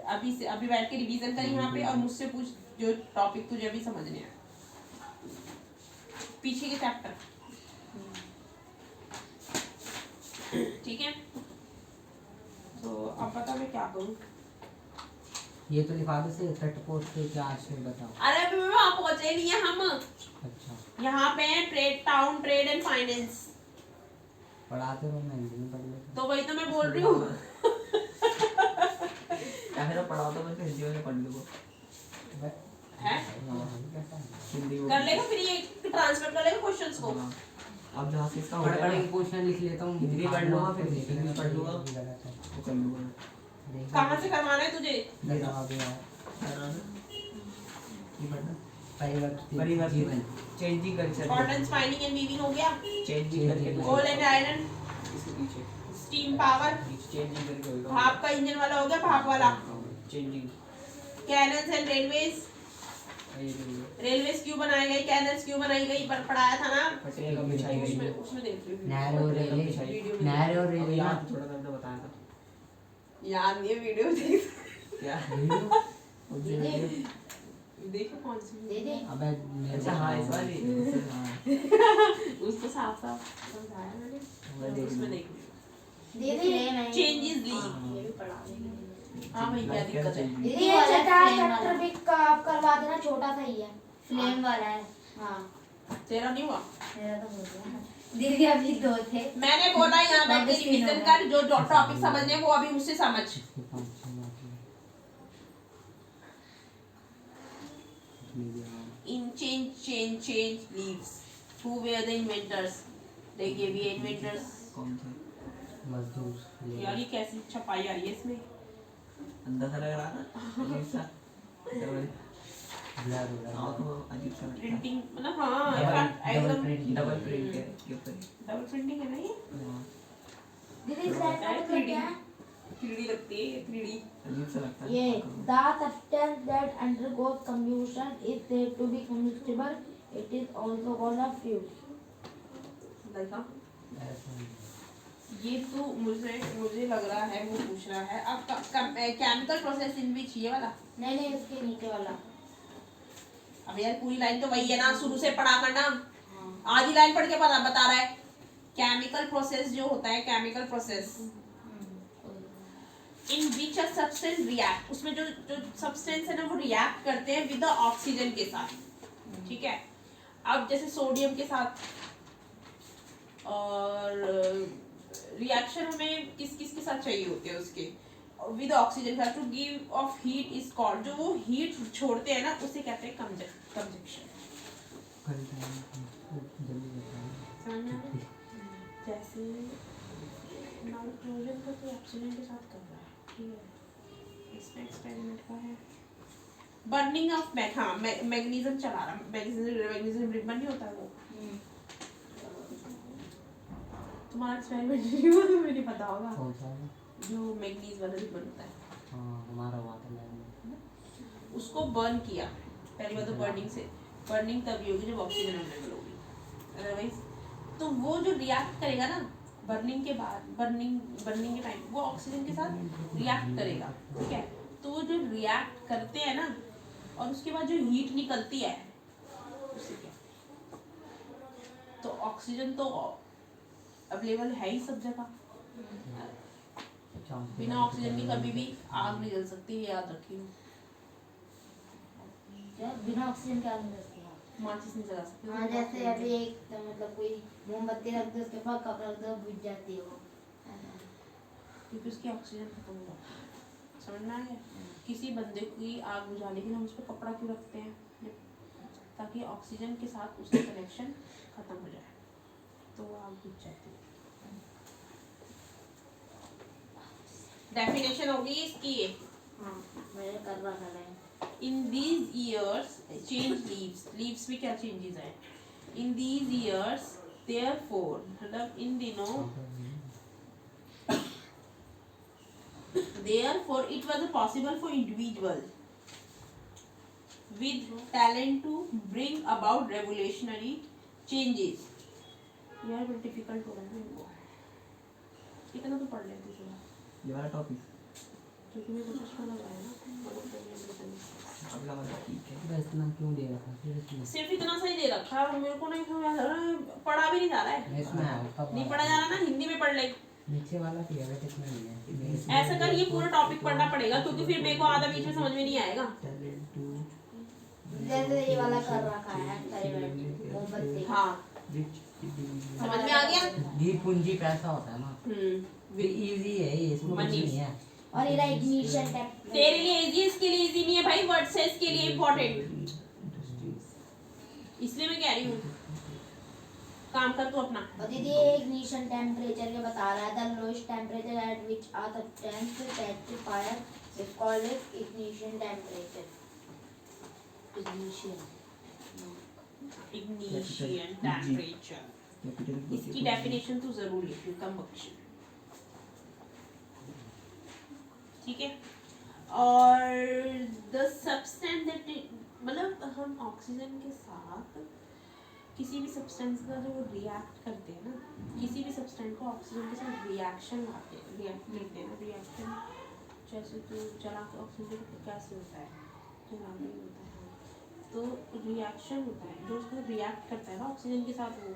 अभी बैठ के रिवीजन कर यहाँ पे, और मुझसे पूछ जो टॉपिक तुझे अभी समझने हैं पीछे के चैप्टर। ठीक है, तो अब बता मैं क्या करूँ? ये तो लिखा दो से तटपोष से क्या आश्चर्य बताओ। अरे अभी वहाँ पहुँचे नहीं है हम। अच्छा यहाँ पे है trade, town trade and finance. पढ़ाते रहो, मैं हिंदी में पढ़ लेता तो वही तो मैं बोल रही हूँ। या फिर पढ़ाओ तो मैं हिंदी में पढ़ लूँगा। है हिंदी कर लेगा फिर ये ट्रांसफर कर लेगा क्वेश्चंस को। हाँ। अब जहाँ से इसका हो पढ़ गया पढ़ ना, के क्वेश्चन लिख लेता हूँ, हिंदी पढ़ लूँगा, फिर देखने इंग्लिश पढ़ लूँगा। गलत है। वो कर लूँगा मैं। कहाँ से करवाना है तुझे? ये रहा गया क्या नाम है? ये पढ़ना। परिवर्तन जीवन। Changing culture. Cotton spinning and weaving हो गया। चेंजिंग करके कोल एंड आयरन, इसके पीछे स्टीम पावर, चेंजिंग करके होगा। भाप का इंजन वाला हो गया, भाप वाला। Changing canals and railways, railways क्यों बनाई गई, कैनल्स क्यों बनाई गई, पर पढ़ाया था ना। पटेल का बिछाई गई। उसमें देख रही हूँ। नहर और रेलवे, नहर और रेलवे ना। याद थोड़ा मैंने बताया था। याद नहीं है, वीडियो देख। क्या? देखो कौन सी दे दे। अबे अच्छा हाँ इस वाली। हाँ उसको साफ साफ समझाया मैंने। मैं देख उसमें लूँ। देख दे दे। Changes leave. ये भी पढ़ा देंगे। हाँ भाई क्या दिक्कत है? दीदी ये छठा चैप्टर भी करवा देना, छोटा सा ही है, फ्लेम वाला है। हाँ तेरा नहीं हुआ? मेरा तो हो गया। दीदी अभी दो थे। मैंने बोला यहाँ बैठ के रिवीजन कर, जो टॉपिक समझने वो अभी मुझसे समझ। In change leaves. Who were the inventors? देखिए भी inventors। कौन थे? मजदूर यार ये कैसी छपाई आ रही है इसमें? अंदर सा लग रहा था। अजीब सा। डबल ब्लर हो रहा हाँ तो अजीब सा लगता है। प्रिंटिंग मतलब हाँ एकदम डबल प्रिंट है के ऊपर। डबल प्रिंटिंग है ना ये? हाँ, दीदी इस लाइन का मतलब क्या है? 3D लगती है ये 3D। अजीब सा लगता है। ये the substance that undergoes combustion is said to be combustible. It is also called a fuel. देखा? है। ये तो मुझे लग रहा है वो पूछ रहा है अब केमिकल प्रोसेस इन विच ये वाला। नहीं नहीं, उसके नीचे वाला। अब यार पूरी लाइन तो वही है ना, शुरू से पढ़ा करना। हाँ। आधी लाइन पढ़ के बता रहा है। केमिकल प्रोसेस जो होता है, chemical process in which a substance react, उसमें जो सब्सटेंस है ना वो रिएक्ट करते हैं विद ऑक्सीजन के साथ। ठीक है, अब जैसे सोडियम के साथ, और रिएक्शन हमें किस किस के साथ चाहिए होते हैं उसके विद ऑक्सीजन का, to give off heat is called, जो वो हीट छोड़ते हैं ना उसे कहते हैं कंजक्शन। समझ में आ रहा है? जैसे नाइट्रोजन का तो ऑक्सीजन के साथ कर रहा है, ठीक है, इसमें एक्सपेरिमेंट का है। बर्निंग ऑफ मैग्नीशियम चला रहा, मैग्नीशियम रिबन नहीं होता वो। तुम्हारा एक्सपेरिमेंट नहीं हुआ तो मुझे पता होगा। कौन सा? जो मैग्नीज वाला रिबन होता है, हाँ हमारा वाटर लैब में। उसको बर्न किया। पहली बात तो बर्निंग तभी होगी जब ऑक्सीजन अवेलेबल होगी, अदरवाइज तो वो जो रिएक्ट करेगा ना बर्निंग के बाद, बर्निंग के टाइम वो ऑक्सीजन के साथ रिएक्ट करेगा। ठीक है, तो वो जो रिएक्ट करते हैं ना और उसके बाद जो हीट निकलती है उससे क्या, तो ऑक्सीजन तो अवेलेबल है ही सब जगह। बिना ऑक्सीजन के कभी भी आग नहीं जल सकती, याद रखिए। बिना ऑक्सीजन के आग नहीं जलती है। माचिस नहीं जला सकते। हाँ जैसे अभी एक तो मतलब कोई मोमबत्ती रख दो, उसके बाद कपड़ा रख दो, बुझ जाती है वो। क्योंकि उसकी ऑक्सीजन खत्म हो जाती है। समझ में आ गया? किसी बंदे की आग बुझाने के लिए हम उस पर कपड़ा क्यों रखते हैं? ताकि ऑक्सीजन के साथ उसका कनेक्शन खत्म हो जाए, तो वो आग बुझ जाती है। डेफिनेशन होगी इसकी। हाँ मैंने कर रखा है। In these years, change leaves में क्या changes हैं? In these years, therefore, मतलब इन दिनों, therefore it was possible for individual with talent to bring about revolutionary changes. यार बड़ा difficult हो रहा है इनको। इतना तो पढ़ लेते थे। ये वाला टॉपिक क्योंकि मेरे को चश्मा लगा है ना। अगला वाला ठीक है। बस इतना क्यों दे रखा फिर इसमें? सिर्फ इतना सही दे रखा है, मेरे को नहीं समझ आ रहा, पढ़ा भी नहीं जा रहा है। इसमें आता नहीं पढ़ा जा रहा ना, हिंदी में पढ़ ले। नीचे वाला किया है, इसमें नहीं है। ऐसा कर, ये पूरा टॉपिक पढ़ना पड़ेगा क्योंकि फिर मेरे को आधा बीच में समझ में नहीं आएगा। जैसे ये वाला कर रखा है एक्सपेरिमेंट मोमबत्ती। हाँ समझ में आ गया। दी पूंजी पैसा होता है ना, इजी है ये, इसमें कुछ Money. नहीं है। और ये इग्निशन टेम्परेचर तेरे लिए इजी, इसके लिए इजी नहीं है भाई, वर्ड से इसके लिए इम्पोर्टेंट, इसलिए मैं कह रही हूँ काम कर तू अपना। और दीदी ये इग्निशन टेम्परेचर के बता रहा है, the lowest temperature at which a substance catches fire is called ignition temperature. Ignition temperature, इसकी डेफिनेशन तो जरूर लिख कम बख्श, ठीक है। और द सब्सटेंस दैट, मतलब हम ऑक्सीजन के साथ किसी भी सब्सटेंस का जो रिएक्ट करते हैं ना, किसी भी सब्सटेंस को ऑक्सीजन के साथ रिएक्शन लेते हैं ना, रिएक्शन जैसे तो जला के ऑक्सीजन कैसे होता है, जला नहीं होता है, तो रिएक्शन होता है जो उसमें रिएक्ट करता है ना ऑक्सीजन के साथ, वो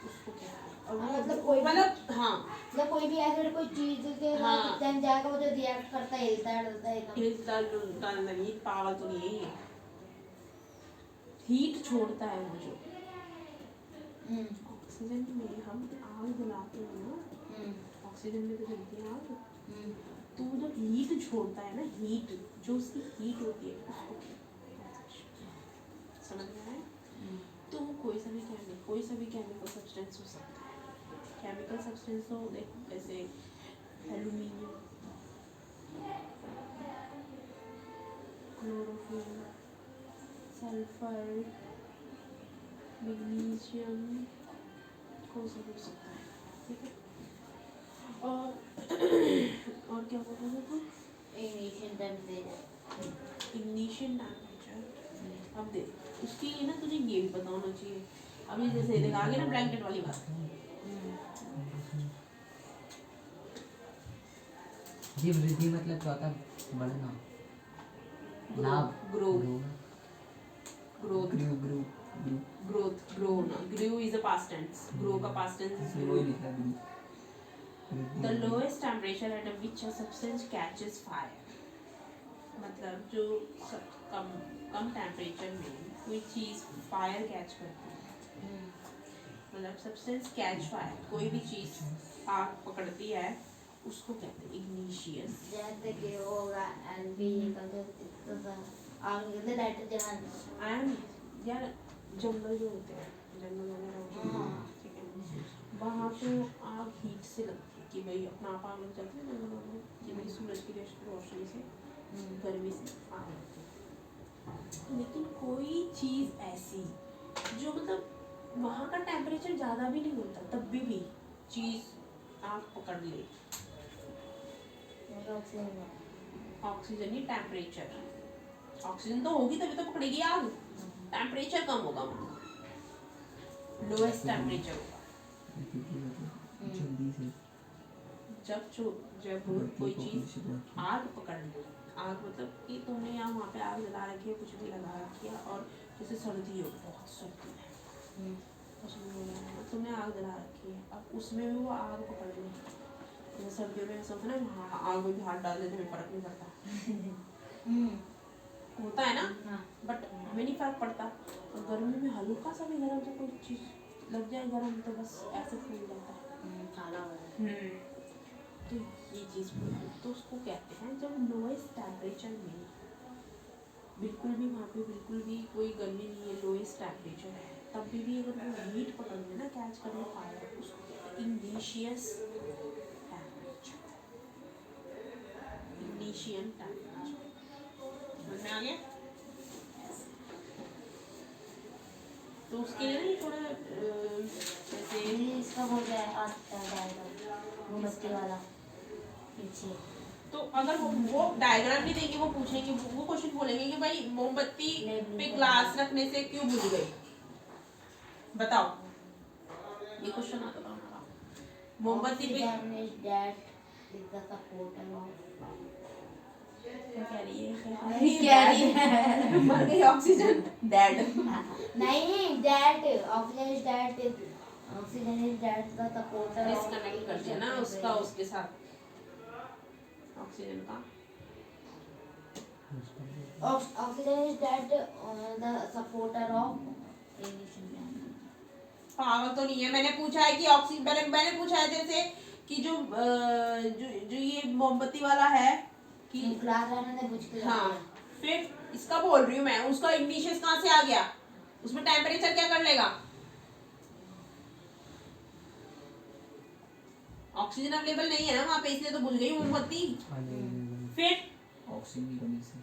उसको कहते हैं। और वो मतलब कोई मतलब हाँ, मतलब कोई भी ऐसे कोई चीज के हाँ। जम जाएगा वो जो रिएक्ट करता है, हिलता है डुलता है एकदम। हिलता डुलता नहीं, पावर तो नहीं है, हीट छोड़ता है वो जो ऑक्सीजन में हम आग जलाते हैं ना, ऑक्सीजन में तो जलती है आग, तो वो जब हीट छोड़ता है ना, हीट जो उसकी हीट होती है उसको समझ में आया। तो वो कोई सा भी केमिकल सब्सटेंस हो सकता है। केमिकल सब्सटेंस तो देख जैसे एल्यूमिनियम, क्लोरोफिल, सल्फर, मैग्नीशियम, कौन सा हो सकता है, ठीक है। और क्या बोल रहे थे? Ignition temperature. अब देख उसकी ना तुझे ये भी पता होना चाहिए। अभी जैसे देख आगे ना ब्लैंकेट वाली बात, जी वृद्धि मतलब चौथा बढ़ना, लाभ, ग्रोथ, ग्रो ना, grow is a past tense, grow का past tense is grow. The lowest temperature at which a substance catches fire, मतलब जो कम टेम्परेचर में कोई चीज़ फायर कैच करती है, मतलब सब्सटेंस कैच फायर, कोई भी चीज़ आग पकड़ती है उसको कहते हैं इग्निशियस। जैसे कि होगा एलबी का जो आग निकलते दैट जलान। एंड यार जंगल जो होते हैं, जंगल वगैरह होते हैं, ठीक है, वहाँ पे आग हीट से लगती है कि भाई अपना आप आग लग जाती है जंगलों में कि भाई सूरज की रोशनी से, गर्मी से आग लगती है। लेकिन कोई चीज़ ऐसी जो मतलब वहाँ का टेम्परेचर ज़्यादा भी नहीं होता, तब भी चीज़ आग पकड़ ले, ऑक्सीजन ही टेम्परेचर, ऑक्सीजन तो होगी तभी तो पकड़ेगी आग, टेम्परेचर कम होगा वहाँ, लोएस्ट टेम्परेचर होगा। जब कोई चीज़ आग पकड़ ले, आग मतलब कि तुमने यहाँ वहाँ पे आग जला रखी है, कुछ भी लगा रखी है, और जैसे सर्दी हो, बहुत सर्दी है, तुमने आग जला रखी है, अब उसमें भी वो आग पकड़ ले, जैसे सर्दियों में ऐसा होता है ना, आग में भी हाथ डाल देते में फर्क नहीं पड़ता, होता है ना, बट हमें नहीं फर्क पड़ता। और गर्मी में हल्का सा भी गर्म से कोई चीज़ लग जाए गर्म तो बस ऐसे फूल जाता है, तो ये चीज़ तो उसको कहते हैं जब लोएस्ट टेम्परेचर में बिल्कुल भी वहाँ पे बिल्कुल भी कोई गर्मी नहीं है, लोएस्ट टेम्परेचर है, तब भी अगर वो हीट पकड़ ले ना, कैच कर ले फायर, उसको कहते हैं इग्निशियस टेम्परेचर, इग्निशियन टेम्परेचर। समझ में आ गया? तो उसके लिए ना ये थोड़ा जैसे इसका हो गया वो बस्ती वाला पीछे। तो अगर वो डायग्राम नहीं देंगे, वो पूछेंगे, वो क्वेश्चन बोलेंगे कि भाई मोमबत्ती पे ग्लास रखने से क्यों बुझ गई, बताओ, ये क्वेश्चन आता था हमारा। मोमबत्ती पे क्या मर गई ऑक्सीजन, डेड नहीं, that oxygen is that, oxygen is that the supporter, disconnect कर दिया ना उसका उसके साथ ऑक्सीजन का, oxygen is that the supporter of ignition. पागल तो नहीं है, मैंने पूछा है कि ऑक्सीजन, मैंने पूछा है जैसे कि जो ये मोमबत्ती वाला है कि क्लास आने से पूछ के हाँ, फिर इसका बोल रही हूँ मैं, उसका इग्निशियस कहाँ से आ गया, उसमें टेम्परेचर क्या कर लेगा, ऑक्सीजन अवेलेबल नहीं है ना वहाँ पे, इसलिए तो बुझ गई मोमबत्ती। फिर ऑक्सीजन की कमी से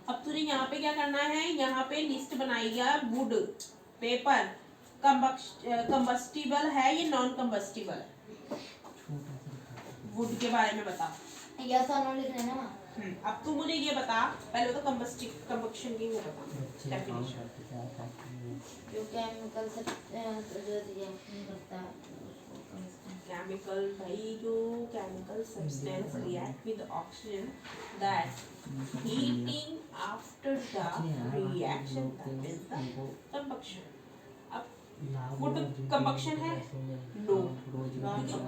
अब तुझे यहाँ पे क्या करना है, यहाँ पे लिस्ट बनाई गया, वुड, पेपर, कंबस्टिबल है ये नॉन कंबस्टिबल है, वुड के बारे में बता। यस और नो लिख लेना वहाँ। अब तू मुझे ये बता, पहले तो कंबक्शन की वो बता डेफिनेशन। जो केमिकल से जो रिएक्शन करता है उसको combustion। केमिकल भाई, जो chemical substance react with oxygen that heating after the reaction, that is the combustion. अब वुड कंबक्शन है, no,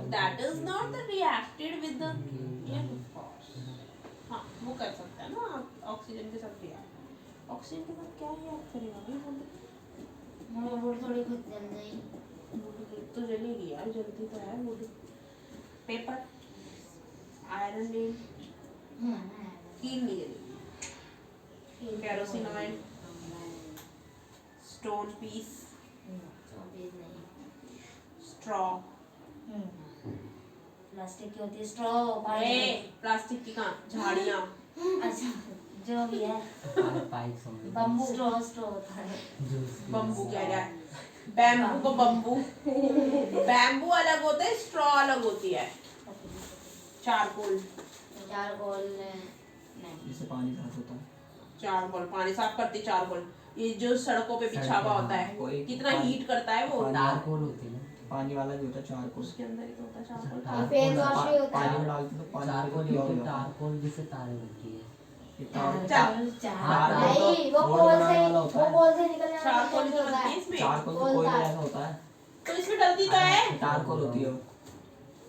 that is not the reacted with the, हाँ वो कर सकता है ना ऑक्सीजन के साथ रिएक्ट, ऑक्सीजन के साथ क्या रिएक्ट करेगा भाई, वुड थोड़ी खुद जल जाएगी। वुड तो जलेगी यार, जलती तो है वुड। पेपर, आयरन नहीं, कील नहीं जलेगी, kerosene oil, stone piece, straw, plastic की होती है स्ट्रॉ, प्लास्टिक की कहाँ, झाड़ियाँ, अच्छा जो भी है, पाइप समझ बम्बू स्ट्रॉ होता है। बम्बू कह रहा है, बैम्बू को बम्बू, बैम्बू अलग होता है, स्ट्रॉ अलग होती है। चारकोल, चारकोल नहीं, जिससे पानी साफ होता है। चारकोल पानी साफ करती, चारकोल ये जो सड़कों पे बिछा हुआ होता है, कितना हीट करता है वो, तारकोल होती है ना, पानी वाला भी होता है चारकोल, उसके अंदर ही तो होता है चारकोल। हाँ, फेस वॉश भी होता पानी है। में डालते तो पानी तारकोल pure हो होती है, जाता है। तारकोल जिससे तारे बनती है। नहीं वो कोल से निकलने वाला चारकोल केमिकल जो होता बनती है। है इसमें, चारकोल तो कोल कोयले तार। जैसा होता है, तो इसमें डलती तो है। चारकोल होती है वो,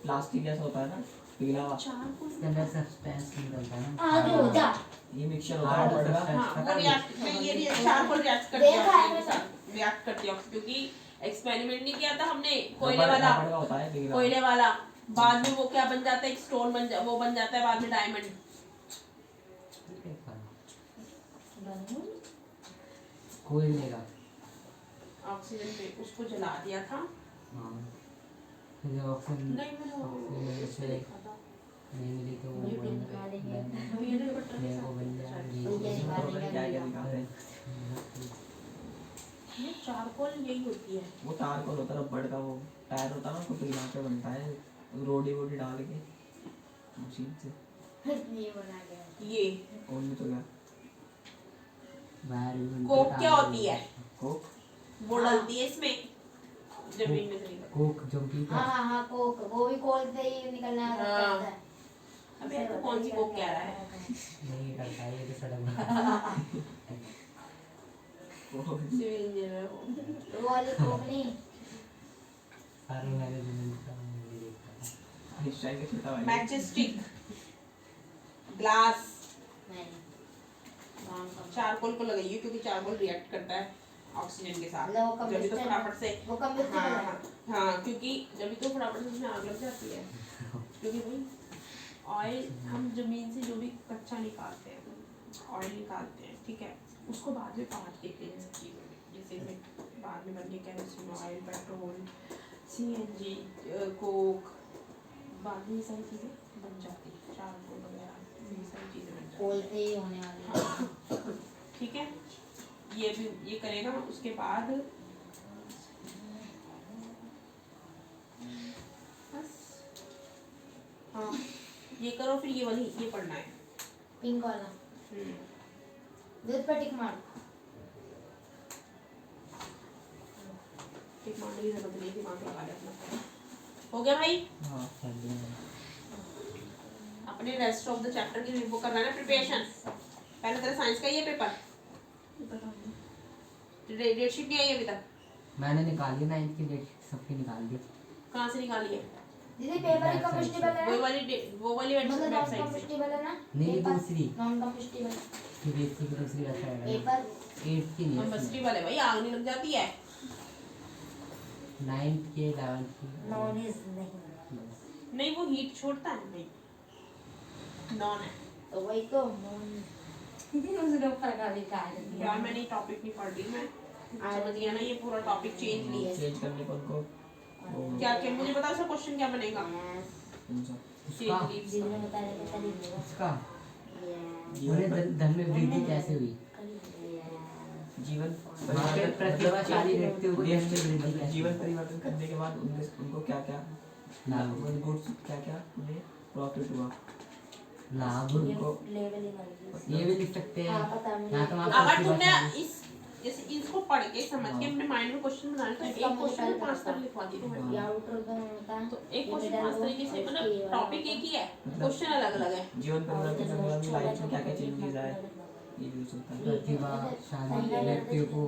प्लास्टिक जैसा होता है ना, पीला वाला। चारकोल इसके अंदर सब्सटेंस निकलता है ना, आगे हो जा। ये मिक्सचर होता है बड़ा का। हाँ, वो रिएक्ट नहीं, ये चारकोल रिएक्ट करती है देखा है ऑक्सीजन के मैंने। साथ, रिएक्ट करती है क्योंकि एक्सपेरिमेंट नहीं किया था हमने, कोयले रबड़ वाला, का होता है पिघला। कोयले वाला, बाद में वो क्या बन जाता है, एक स्टोन वो बन जाता है बाद में डायमंड। कोयले का, ऑक्सीजन पे उसको जला दिया था। हाँ, फिर जब ऑक्सीजन नहीं मैंने ऑक्सीजन उसमें देखा था, नहीं मिली तो वो यूट्यूब बन दिखा देंगे। ये नहीं बट गया, वो बन गया, ये दिखा देंगे। क्या क्या दिखाते हैं। ये चारकोल यही होती है। वो चारकोल होता है, रबड़ का वो टायर होता है ना, उसको पिघला के बनता है, रोडी वोडी डाल के मशीन से। ये बना गया। ये और नहीं तो क्या, बाहर भी कोक क्या होती है, कोक वो डलती है इसमें जमीन में से निकल। कोक जो पीता हाँ है, हाँ हाँ कोक, वो भी कोल से ही निकलने वाला हाँ। होता है। अबे तो कौन सी कोक कह रहा है, नहीं करता है, ये तो सड़क में सिविल इंजीनियर हो। वो वाली कोक नहीं। सारे मैनेजमेंट का मैं देखता था। इस टाइम के छोटा भाई मैचस्टिक, ग्लास, नहीं नॉन कंबस्टिबल। चारकोल को लगाइए क्योंकि चारकोल रिएक्ट करता है ऑक्सीजन के साथ, मतलब वो जब भी तो combustion- फटाफट से, वो कंबस्टिबल हाँ है। हाँ हाँ, क्योंकि जब भी तो फटाफट से उसमें आग लग जाती है, क्योंकि भाई ऑयल हम जमीन से जो भी कच्चा निकालते हैं, ऑयल निकालते हैं, ठीक है, उसको बाद में काट देते हैं सब चीज़ों में, जैसे इसमें बाद में बनके kerosene oil, petrol, CNG, Coke, बाद में ये सारी चीज़ें बन जाती हैं, चारकोल वगैरह ये सारी चीज़ें बन जाती हैं। कोल से ही होने वाली है। ठीक है, ये भी ये करेगा। उसके बाद बस, हाँ ये करो, फिर ये वाली ये पढ़ना है। पिंक वाला दूध पर टिक मार। टिक मारने की जरूरत नहीं, दिमाग लगा ले अपना। हो गया भाई, हाँ कर दिया। अपने रेस्ट ऑफ द चैप्टर की वो करना है ना प्रिपरेशन। पहले तेरा साइंस का ही है पेपर, डेट शीट नहीं आई अभी तक, मैंने निकाली 9th की डेट सबकी निकाल दी। कहाँ से निकाली है? दीदी पेपर ही कंबस्टिबल है वो ना? वाली मतलब नॉन वेबसाइट से। कंबस्टिबल है ना? नहीं, पेपर दूसरी। नॉन कंबस्टिबल फिर इसकी की दूसरी वेबसाइट है, पेपर 8th की नहीं है इसमें। कंबस्टिबल है भाई, आग नहीं लग जाती है। 9th के 11th की नॉन इज नहीं, नहीं वो हीट छोड़ता है नहीं, नॉन है। तो वही तो नॉन उसने ऊपर का भी कहा है। यार मैंने टॉपिक नहीं पढ़ रही मैं, समझ गया ना, ये पूरा टॉपिक चेंज नहीं है। चेंज करने को उनको क्या क्या मुझे बता, उसका क्वेश्चन क्या बनेगा? उनसे उसका जिन्होंने बताया था करीब उसका जीवन उन्हें धन में वृद्धि कैसे हुई? जीवन मतलब प्रतिभाशाली व्यक्ति को धन में वृद्धि कैसे जीवन परिवर्तन करने के बाद उनको क्या क्या लाभ गुड्स क्या क्या उन्हें प्रॉफिट हुआ लाभ उनको लेवलिंग आई ये भी लिख सकते हैं। हाँ, पता नहीं। यहाँ तो आप अगर तुमने प्रतिभाशाली- इस जैसे इसको पढ़ के समझ के अपने माइंड में क्वेश्चन बनाना तो इसका एक क्वेश्चन में मतलब 5 तक लिखवा दी तुम्हें। या आउटर का होता है तो एक क्वेश्चन 5 तरीके से, मतलब टॉपिक एक ही है, क्वेश्चन अलग अलग है। जीवन परिवर्तन करने के बाद लाइफ में क्या क्या चेंजेस आए ये भी हो सकता है। प्रतिभाशाली व्यक्तियों को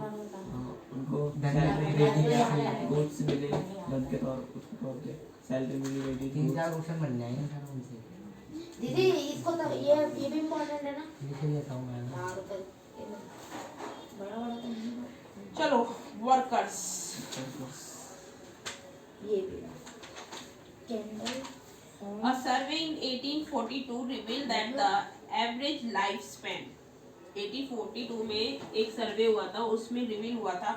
उनको धन में वृद्धि कैसे हुई? गुड्स मिले धन के तौर उसके तौर पे सैलरी मिली वेजी 3-4 क्वेश्चन बन जाएंगे सर उनसे। दीदी इसको तो ये भी इम्पोर्टेंट है ना। लिख लेता हूँ मैं। हाँ तो बड़ा बड़ा तो नहीं है। चलो वर्कर्स, ये भी candle a survey in 1842 revealed that the average lifespan 1842 में एक सर्वे हुआ था, उसमें रिवील हुआ था,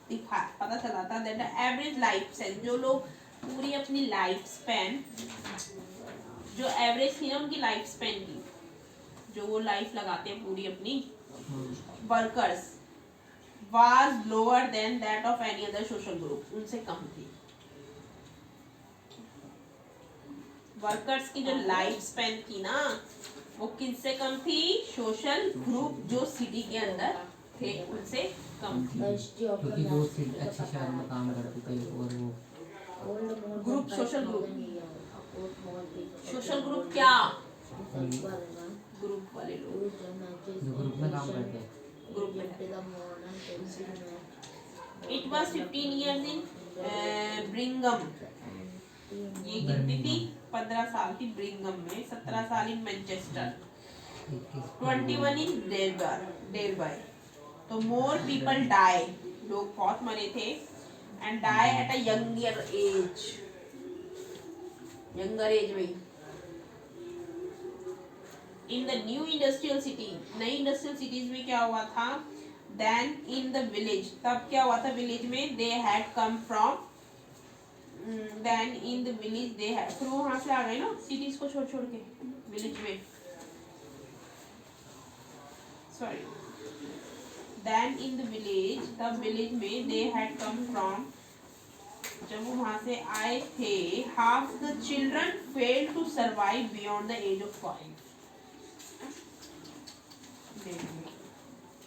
दिखा पता चला था that the average lifespan, जो लोग पूरी अपनी लाइफ स्पैन, जो एवरेज थी ना उनकी लाइफ स्पैन की, जो वो लाइफ लगाते हैं पूरी अपनी, workers was lower than that of any other social group, उनसे कम थी। वर्कर्स की जो लाइफ स्पैन थी ना वो किससे कम थी? सोशल ग्रुप जो सिटी के अंदर थे उनसे कम थी। क्योंकि जो अच्छे शहर में काम करते थे और वो group, social group, social group क्या? ग्रुप वाले लोग जो ग्रुप में काम करते हैं। ग्रुप में। It was 15 years in ब्रिंगम, ये गिनती थी 15 साल थी ब्रिंगम में, 17 साल इन मैनचेस्टर, 21 इन डेरबाई। तो मोर पीपल डाई, लोग बहुत मरे थे, and die at a younger age में। In the new industrial city, नई इंडस्ट्रियल सिटीज में क्या हुआ था? देन इन द विलेज, तब क्या हुआ था विलेज में? They had come from, then in the village they had, फिर वो वहां से आ गए ना सिटीज को छोड़ छोड़ के विलेज में, sorry, then in the village, तब विलेज में दे हैड कम फ्रॉम, जब वो वहां से आए थे, half the children fail to survive beyond the age of 5,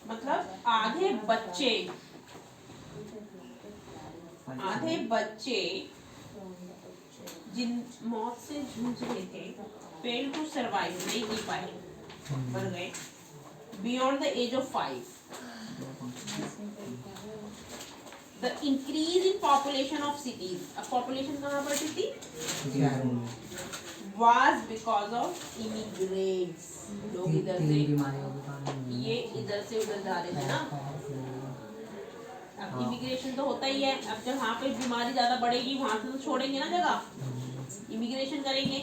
मतलब आधे बच्चे जिन मौत से जूझ रहे थे, फेल टू सर्वाइव, नहीं जी पाए, मर गए, beyond the age of 5। The increase in population of cities, अब पॉपुलेशन कहाँ बढ़ती थी? was because of immigrants, लोग इधर से, ये इधर से उधर जा रहे थे ना, अब इमिग्रेशन तो होता ही है, अब जब वहाँ पे बीमारी ज्यादा बढ़ेगी वहां से तो छोड़ेंगे ना जगह, इमिग्रेशन करेंगे,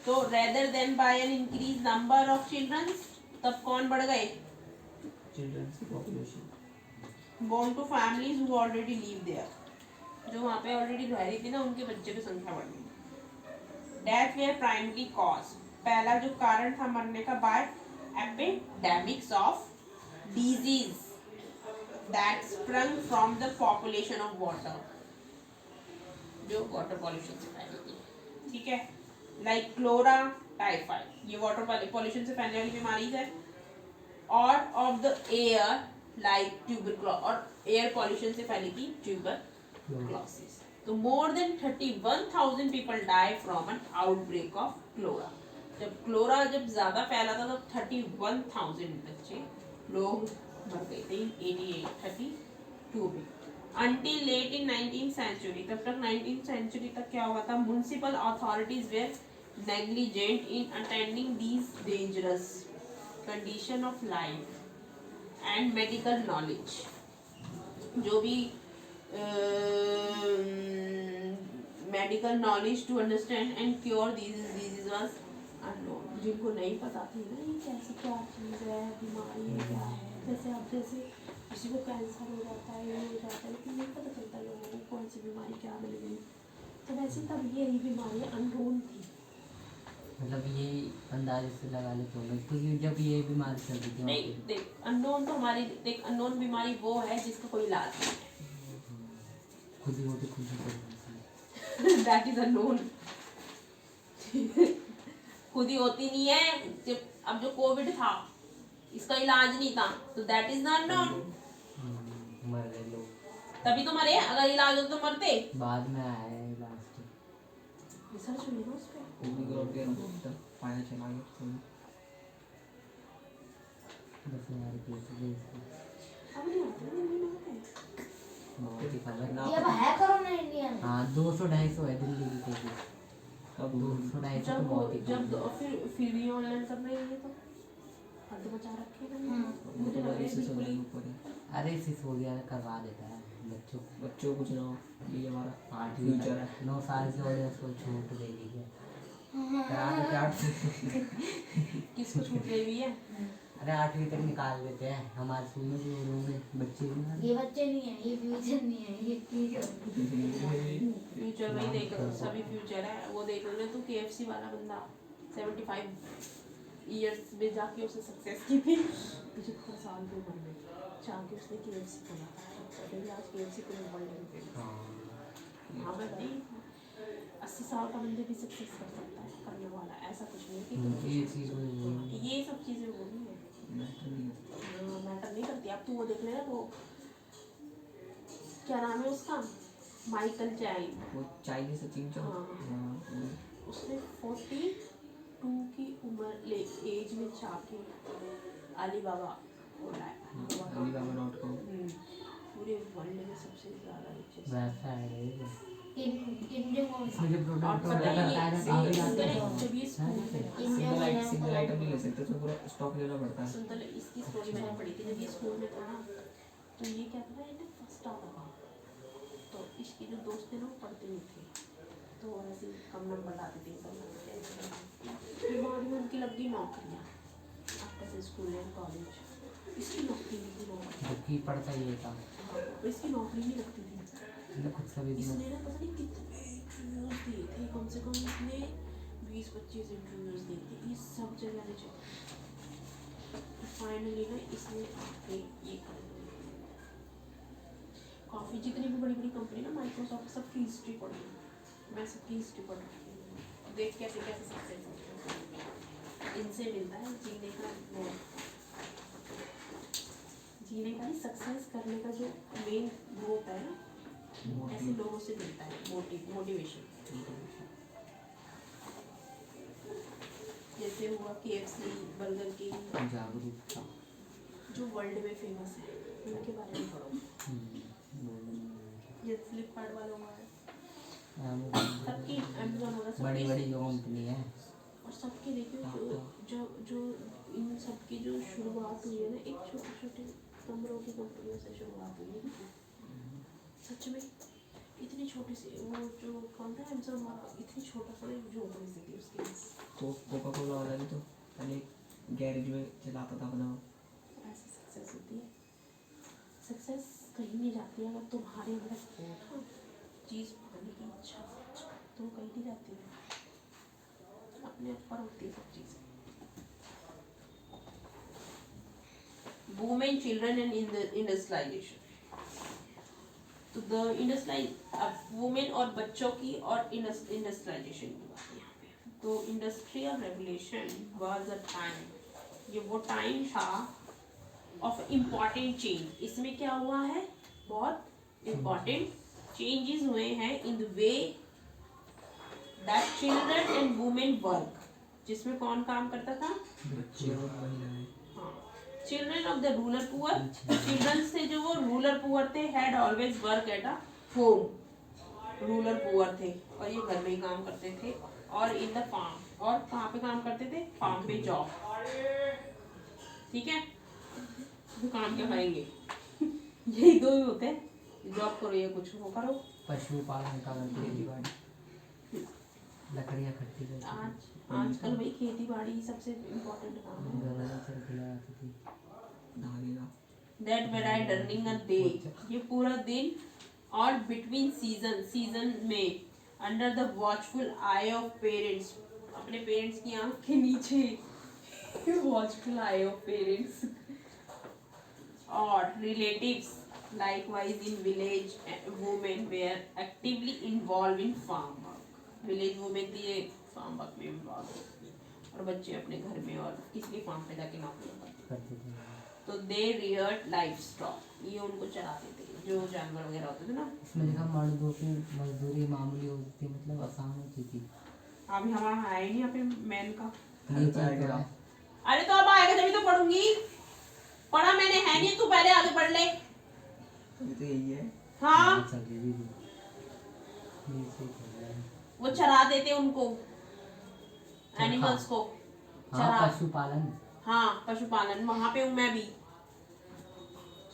तो rather than by an increase number of children, तब कौन बढ़ गए? चिल्ड्रंस की population, born to families who already live there, जो वहाँ पे ऑलरेडी रह रही थी ना उनके बच्चे की संख्या बढ़ गई। डेथ वेयर प्राइमरी कॉज, पहला जो कारण था मरने का, by epidemics of disease that sprung from the population of water, जो वाटर पॉल्यूशन से फैली थी, ठीक है, लाइक क्लोरा, टाइफाइड, ये वाटर पॉल्यूशन से फैलने वाली बीमारी है, और of the air like tuberculosis, और एयर पॉल्यूशन से फैली थी ट्यूबरक्लोसिस। तो more than 31,000 people die from an outbreak of cholera, जब क्लोरा जब ज्यादा फैला था तब 31,000 बच्चे लोग मर गए थे इन 1832 में। Until late in 19th century, तब तक 19th century तक क्या हुआ था? Municipal authorities were negligent in attending these dangerous condition of life and medical knowledge, जो भी medical knowledge to understand and cure these disease was unknown. जिनको नहीं पता थी ना ये कैसी क्या चीज़ है, बीमारी है, क्या है, जैसे अब जैसे किसी को कैंसर हो जाता है, ये हो जाता है, लेकिन नहीं पता चलता लोगों को कौन सी बीमारी क्या मिल गई। तो वैसे तब यही बीमारी अननोन थी। मतलब ये अंदाजे से लगा लेते होंगे क्योंकि जब ये बीमारी चल रही थी नहीं देख, अननोन तो हमारी देख, अननोन बीमारी वो है जिसका कोई इलाज नहीं है। खुद ही होते खुद ही कर दैट इज अननोन। खुद ही होती नहीं है। जब अब जो कोविड था इसका इलाज नहीं था तो दैट इज नॉट अननोन। मर गए लोग, तभी तो मरे, अगर इलाज हो तो मरते। बाद में आया है लास्ट रिसर्च हुई ना उस पे। पाया चला गया तो 10,000 रुपये से दे इसको। अब नहीं आते, नहीं आते। बहुत ही खबर ये अब है कोरोना इंडिया में। हाँ 200-250 है दिल्ली की केसेस। अब 200-250 तो जब बहुत ही जब कम है। फिर भी ऑनलाइन कर रहे हैं ये तो हद बचा रखे हैं। मुझे लग रहा है बिल्कुल ही ऊपर है। अरे सिस हो गया करवा देता है बच्चों को। बच्चों को कुछ ना हो, ये हमारा 8वीं फ्यूचर है। 9 साल के हो गए उसको छूट दे दी है। करा दो 8 किसको छूट रही हुई है। अरे 8वीं तक निकाल देते हैं हमारे स्कूल में भी होंगे बच्चे भी ना। ये बच्चे नहीं है, ये फ्यूचर नहीं है, ये फ्यूचर। फ्यूचर वही देख, सभी फ्यूचर है। वो देख लो ना तू, KFC वाला बंदा 75 इयर्स में जाके उसने सक्सेस की थी 75 साल की उम्र में जाके उसने KFC खोला था। अभी आज KFC को वर्ल्ड में फेमस है। हाँ बंदी 80 साल का बंदे भी सक्सेस कर सकता है, करने वाला ऐसा कुछ नहीं है कि ये चीज़ ये सब चीज़ें वो नहीं है, मैटर नहीं करती। अब तू वो देख लेना, वो क्या नाम है उसका, माइकल चैन। वो चाइनीज से चिंचो। हाँ। उसने 42 की उम्र एज में जाके अलीबाबा खोला है। Alibaba.com। पूरे वर्ल्ड में सबसे ज़्यादा richest। वैसा है ये। इंडिया को इसमें जो और प्रोडक्ट पता है होता है ये आगे आते हैं जब ये स्कूल में सिंगल आइटम नहीं ले सकते, उसमें पूरा स्टॉक लेना पड़ता है। सुन तो ले, इसकी स्टोरी मैंने पढ़ी थी जब ये स्कूल में था ना, तो ये क्या था, इन्हें फर्स्ट आता था। तो इसके जो दोस्त थे ना वो पढ़ते नहीं थे, तो ऐसे कम नंबर लाते थे सब। फिर बाद में उनकी लग गई नौकरियाँ आफ्टर से स्कूल एंड कॉलेज। इसकी नौकरी नहीं थी, जो की पड़ता ही है काम इसकी नौकरी नहीं लगती थी। मतलब खुद का बिजनेस। इसने ना पता नहीं कितने इंटरव्यूज दिए थे, कम से कम इसने 20-25 इंटरव्यूज दिए थे, ये सब जगह रिजेक्ट। फाइनली ना इसने आके ये कर दिया। काफ़ी जितनी भी बड़ी बड़ी कंपनी ना, माइक्रोसॉफ्ट, सबकी हिस्ट्री पढ़ी, मैं सबकी हिस्ट्री पढ़ रही हूँ। देख कैसे कैसे सक्सेस इनसे मिलता है जीने का वो, जीने का ही सक्सेस करने का जो मेन ग्रोथ है ना, ऐसे लोगों से मिलता है मोटिवेशन। जैसे हुआ KFC, बर्गर किंग, जागरूकता। जो वर्ल्ड में फेमस है, उनके बारे में पढ़ो। ये फ्लिपकार्ट वालों का है, सबकी अमेजोन होगा, बड़ी सबकी बड़ी जो कंपनी है और सबके देखिए जो जो इन सबकी जो शुरुआत हुई है ना, एक छोटे छोटे कमरों की कंपनियों से शुरुआत हुई है। सच में इतनी छोटी सी, वो जो कौन था अमेजोन वाला, इतनी छोटा सा एक झोपड़ी सी थी उसके पास। कोका कोला वाला भी तो पहले गैरेज में चलाता था अपना। ऐसी सक्सेस होती है। सक्सेस कहीं नहीं जाती है, अगर तुम्हारे अंदर हो ना चीज़ पाने की इच्छा तो वो कहीं नहीं जाती है, अपने ऊपर होती है सब चीज़ें। Women, children and industrialization. तो द इंडस्ट्रियल वुमेन और बच्चों की और इंडस्ट्रियलाइजेशन की बात है यहाँ पे। तो industrial revolution was a time, ये वो टाइम था ऑफ इम्पॉर्टेंट चेंज। इसमें क्या हुआ है, बहुत इम्पॉर्टेंट चेंजेस हुए हैं in the way that children and women work. जिसमें कौन काम करता था, बच्चे और महिलाएं। हाँ, children of the rural poor. Children से जो वो रूरल पुअर थे, had always work at a home. Rural poor थे और ये घर में ही काम करते थे, और इन द फार्म, और कहाँ पे काम करते थे, फार्म पे जॉब। ठीक है, तो काम क्या करेंगे यही दो ही होते हैं, जॉब करो या कुछ वो करो। पशुपालन का करती है दीवार, लकड़ियाँ इकट्ठी करती थी, आजकल भाई खेती बाड़ी सबसे इम्पोर्टेंट काम है। गवर्नमेंट से खिलाती थी। धागे का That varied during a day, ये पूरा दिन, और between सीजन में under the watchful eye of parents, अपने पेरेंट्स की आंख के नीचे watchful eye of parents और relatives. Likewise in village, women were actively involved in farm work. Village women थी ये farm work में involved होती, और बच्चे अपने घर में और किसी फार्म पे जाके नौकरी करते करते थे। तो दे रियर्ड लाइवस्टॉक, ये उनको चराते थे जो जानवर वगैरह होते थे ना। इसमें लिखा मर्दों की मजदूरी मामूली होती थी, मतलब आसान होती थी। अभी हमारा है ही नहीं यहाँ पे मैन का। ये चीज़ तो है। अरे तो अब आएगा तभी तो पढ़ूंगी, पढ़ा मैंने है नहीं, तू पहले आगे पढ़ ले। ये तो यही है। हाँ चल रही थी। ये चीज़ तो है। वो चरा देते उनको, एनिमल्स को हाँ, चरा। पशुपालन। हाँ पशुपालन, वहाँ पे हूँ मैं भी।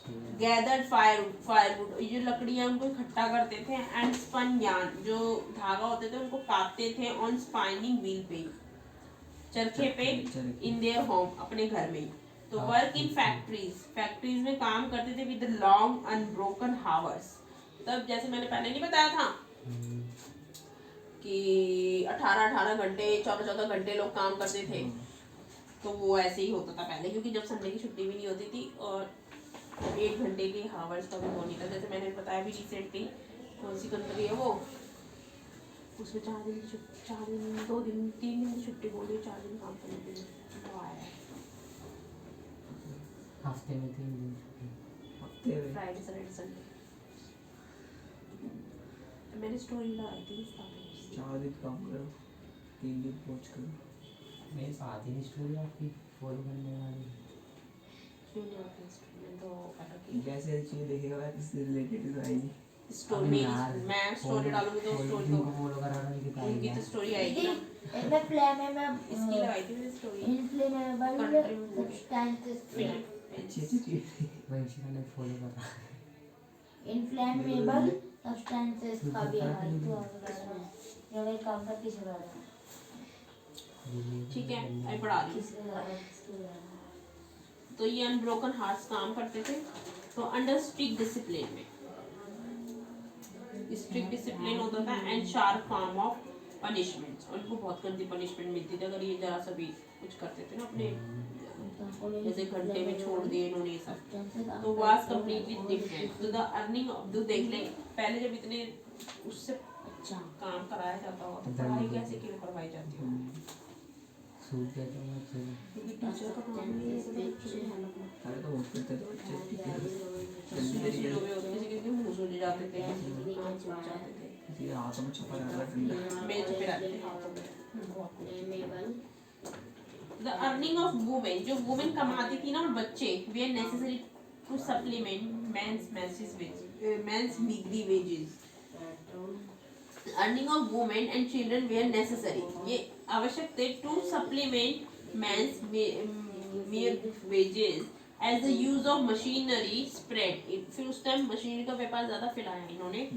ठीक है। गैदर्ड फायरवुड, ये जो लकड़ियाँ उनको इकट्ठा करते थे, एंड स्पन यार्न, जो धागा होते थे उनको काटते थे ऑन स्पाइनिंग व्हील पे, चरखे पे, इन देयर होम, अपने घर में। तो वर्क इन फैक्ट्रीज में काम करते थे विद लॉन्ग अनब्रोकन हावर्स। तब जैसे मैंने पहले नहीं बताया था कि 18 घंटे 14 घंटे लोग काम करते थे, तो वो ऐसे ही होता था पहले, क्योंकि जब संडे की छुट्टी भी नहीं होती थी और 1 घंटे के हावर्स का भी वो नहीं था। जैसे मैंने बताया भी रिसेंटली, कौन सी कंट्री है वो, उसमें 4 दिन की छुट्टी, 4 दिन 2 दिन 3 दिन की छुट्टी बोली, 4 दिन काम करने के लिए वो आया है। हफ्ते में 3 दिन छुट्टी। हफ्ते में फ्राइडे सैटरडे संडे। मैंने स्टोरी लगाई थी इसका। 4 दिन काम करो, 3 दिन पहुँच करो। मेरे साथ ही स्टोरी आपकी फॉलो करने वाली। क्यों नहीं आती स्टोरी, तो पता की जैसे चीज़ देखेगा वैसे इससे रिलेटेड आएगी। स्टोरी में मैं स्टोरी डालूंगी तो स्टोरी तो फॉलो कराना नहीं कितना उनकी तो स्टोरी आएगी ना। मैं फ्लेम में इसकी लगाई थी मैंने स्टोरी। इनफ्लेमेबल Country में सब्सटेंसेस अच्छी अच्छी चीज़। वंशिका ने फॉलो करा। इनफ्लेमेबल सब्सटेंसेस का भी है तो ये एक काम का किस रहा है ठीक है, मैं पढ़ा रही हूँ। तो ये अनब्रोकन हार्ट्स काम करते थे, तो अंडर स्ट्रिक्ट डिसिप्लिन में, स्ट्रिक्ट डिसिप्लिन होता था and sharp form of punishments, उनको बहुत गंदी पनिशमेंट मिलती थी अगर ये जरा सा भी कुछ करते थे ना अपने, जैसे घंटे में छोड़ दिए इन्होंने ये सब, तो वाज कंप्लीटली डिफरेंट। तो द अर्निंग ऑफ द देख ले, पहले जब इतने उससे अच्छा काम कराया जाता हो तो पढ़ाई कैसे क्यों करवाई जाती हो, सूट जाता है अच्छे। क्योंकि टीचर का काम है ये सब बच्चों को ध्यान रखना। अरे तो हॉस्पिटल तो बच्चे सीधे सीधे हुए होते, किसी के मुंह सूज जाते थे, किसी के कान सूज जाते थे, किसी के हाथों में छपा रहता है ठंडा। मेज पे रहते थे हाथों में बहुत कुछ। द अर्निंग ऑफ वुमेन, जो वुमेन कमाती थी ना और बच्चे, वे necessary to supplement men's meagre wages. Earning of women and children were necessary, ये आवश्यक थे to supplement men's mere wages as the use of machinery spread। फिर उस टाइम मशीनरी का व्यापार ज़्यादा फैलाया इन्होंने,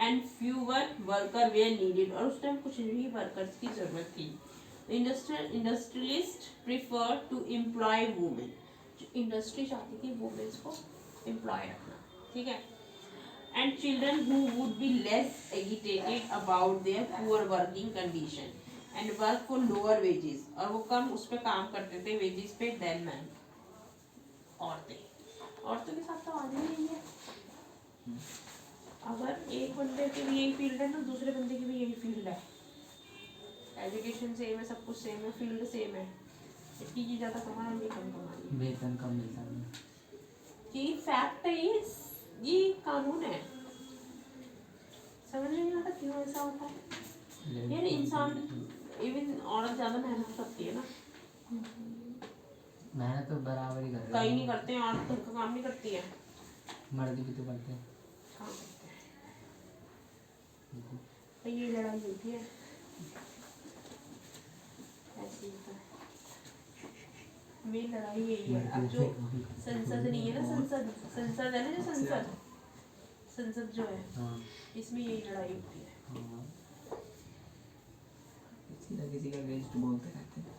and fewer worker were needed, और उस टाइम कुछ ही वर्कर्स की ज़रूरत थी। Industrialist prefer to employ women, industry चाहती थी वुमेन्स को एम्प्लॉय रखना, ठीक है। And children who would be less agitated about their poor working condition and work for lower wages, और वो कम उस पर काम करते थे वेजेस पे देन मैन। औरतों के साथ तो आगे नहीं है, अगर एक बंदे की भी यही फील्ड है ना, दूसरे बंदे की भी यही फील्ड है, एजुकेशन सेम है, सब कुछ सेम है, फील्ड सेम है, इतनी चीज ज़्यादा कमा रहा है, कम कमा रही है, वेतन कम मिलता है। ये फैक्ट है, ये कानून है, समझ नहीं आता क्यों ऐसा होता है यार। इंसान इवन औरत ज़्यादा मेहनत करती है ना, मेहनत तो बराबर ही कर रहे कहीं नहीं करते हैं, औरत घर का काम नहीं करती है, मर्द भी तो करते हैं। काम करते हैं, तो ये लड़ाई होती है, ऐसे होता है, मेरी लड़ाई यही है। अब जो संसद नहीं है ना, संसद है ना, जो संसद, संसद जो है हाँ इसमें यही लड़ाई होती है। हाँ किसी ना किसी का अगेंस्ट बोलते रहते हैं,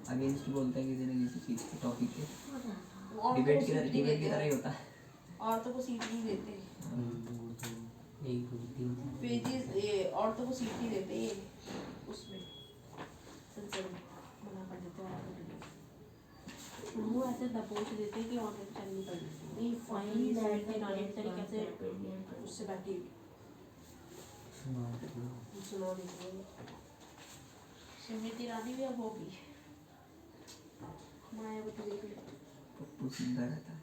अगेंस्ट बोलते हैं किसी ना किसी चीज़ के टॉपिक के। औरतों को डिबेट सीट नहीं की देते तरह ही हैं। होता है। औरतों को सीट नहीं देते वो तो 1 2 3 पेजेस, ये औरतों को सीट नहीं देते ये उसमें संसद में मना कर देते हैं औरतों के लिए। वो ऐसे दबोच देते हैं कि औरतें चल नहीं कर We find देती। that the स्मृति तरीके से Indian उससे बैठी सुना नहीं। स्मृति ईरानी भी अब होगी, मायावती देख लो, पप्पू सुंदर रहता है।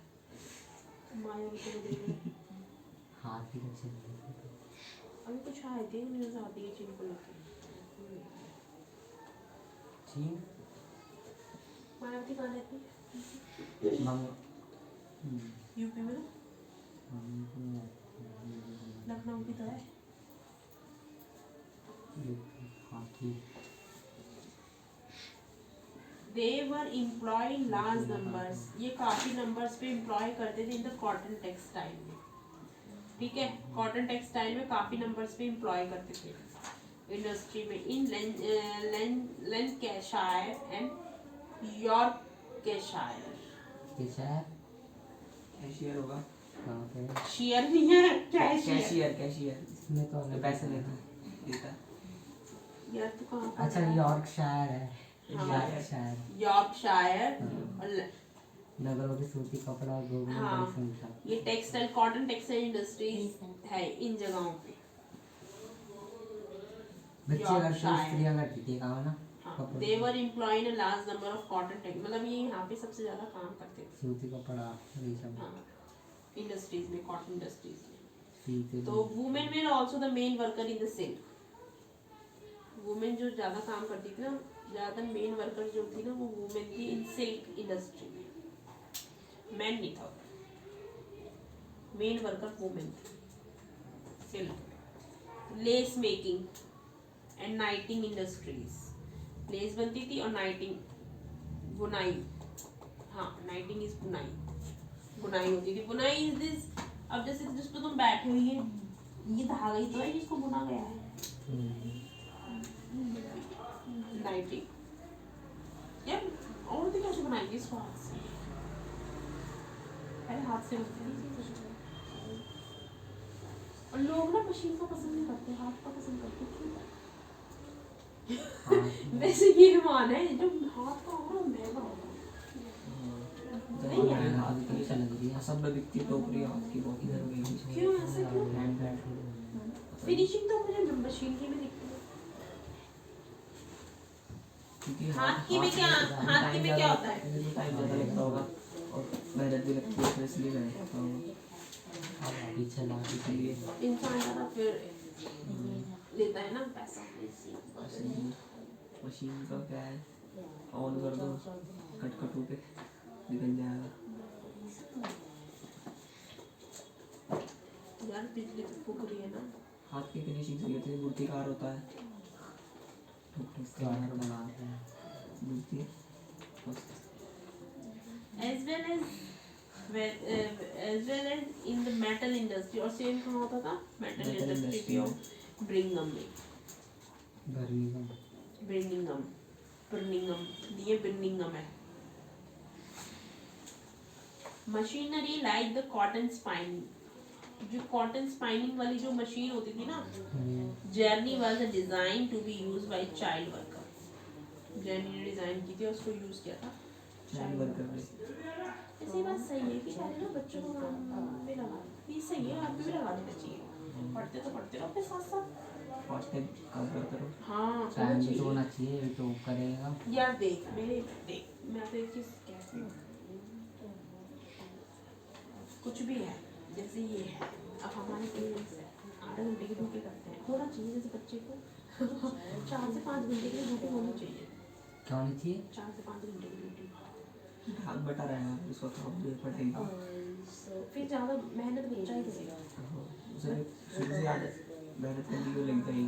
मायावती को देख लो। हाथ ही अच्छे अभी कुछ आए थे न्यूज़ आती है चीन को लेकर। चीन मायावती कहाँ रहती है? यूपी में ना, लखनऊ की तो है। They were employing large numbers, ये काफी नंबर्स पे एम्प्लॉय करते थे इन द कॉटन टेक्सटाइल में। ठीक है, कॉटन टेक्सटाइल में काफी नंबर्स पे एम्प्लॉय करते थे इंडस्ट्री में। इन लैंकाशायर एंड यॉर्कशायर। कैशियर होगा, शेयर नहीं है, कैशियर। कैशियर कैशियर इसमें तो अलग पैसे देता है। यार तू कहाँ पर अच्छा है? यॉर्कशायर है। हाँ। यॉर्कशायर यॉर्कशायर और नगरों की सूती कपड़ा और गोभी में हाँ। बड़ी संख्या। ये टेक्सटाइल, कॉटन टेक्सटाइल इंडस्ट्रीज है इन जगहों पे। बच्चे करते यॉर्कशायर। स्त्रियां करती थी काम ना कपड़ों they were employed a large number of cotton टेक्स, मतलब ये यहाँ पे सबसे ज्यादा काम करते थे। सूती कपड़ा रेशम हाँ, इंडस्ट्रीज में, कॉटन इंडस्ट्रीज में। सीते तो women where also the main worker in the silk. Women जो ज्यादा काम करती थी ना, ज्यादा मेन वर्कर जो थी ना वो वुमेन थी इन सिल्क इंडस्ट्री में, मैन नहीं था। मेन वर्कर वुमेन थी silk. Less making and नाइटिंग industries, less बनती थी और नाइटिंग बुनाई। हाँ, नाइटिंग इज बुनाई, बुनाई होती थी। बुनाई इज दिस, अब जैसे जिस पे तुम बैठे हुई है, ये धागा ही तो है जिसको बुना गया है। नाइटिंग यार, औरतें कैसे बनाएंगी इसको हाथ से? पहले हाथ से बनती थी। और लोग ना मशीन को पसंद नहीं करते, हाथ का पसंद करते। वैसे ये मान है जो हाथ का होगा महंगा होगा। नहीं है। हाथ की चल रही है, सब दिखती टोकरी हाथ की बहुत इधर गई। क्यों ऐसा क्यों? फिनिशिंग तो मुझे मशीन की भी दिखती है। क्योंकि हाथ की में क्या, हाथ की में क्या होता है? टाइम ज़्यादा लगता होगा और मेहनत भी लगती है, इसलिए मेहनत करता होगा। पीछे ला इसलिए इंसान ज़्यादा फिर लेता है ना पैसा। मशीन का क्या है, ऑन कर दो कटकटू पे निकल जाएगा। यार बिजली तो फूक रही है ना। हाथ की फिनिशिंग सही होती है, मूर्तिकार होता है, स्कैनर बनाते हैं मूर्ति। as well as in the metal industry, और सेम कहाँ होता था? Metal Metal industry industry of Birmingham में। बर्मिंघम ब्रिंगम, ब्रिंगम, ये ब्रिंगम है। Machinery like the cotton spinning, जो कॉटन स्पाइनिंग वाली जो मशीन होती थी ना, Jenny was a design to be use by child worker. Jenny ने डिजाइन की थी, उसको यूज किया था चाइल्ड वर्कर में। ऐसी बात सही है कि पहले ना बच्चों को काम में लगा, ये सही है, आप भी लगा देना चाहिए। पढ़ते तो पढ़ते रहो अपने साथ साथ, पार्ट टाइम काम करते रहो। हाँ टाइम भी तो चाहिए। होना चाहिए, तो करेगा। यार देख मेरे, देख मैं तो एक चीज कहती हूँ, कुछ भी है जैसे ये है, अब हमारे पेरेंट्स है 8 घंटे की ड्यूटी करते हैं, होना चाहिए जैसे बच्चे को 4 से 5 घंटे की ड्यूटी होनी चाहिए। क्या होनी चाहिए? 4 से 5 घंटे की ड्यूटी, हाथ बटा रहा है उसको, तो अब पढ़ाई फिर ज़्यादा मेहनत बच्चा ही करेगा। उसे शुरू से आदत मेहनत करने की लग जाएगी।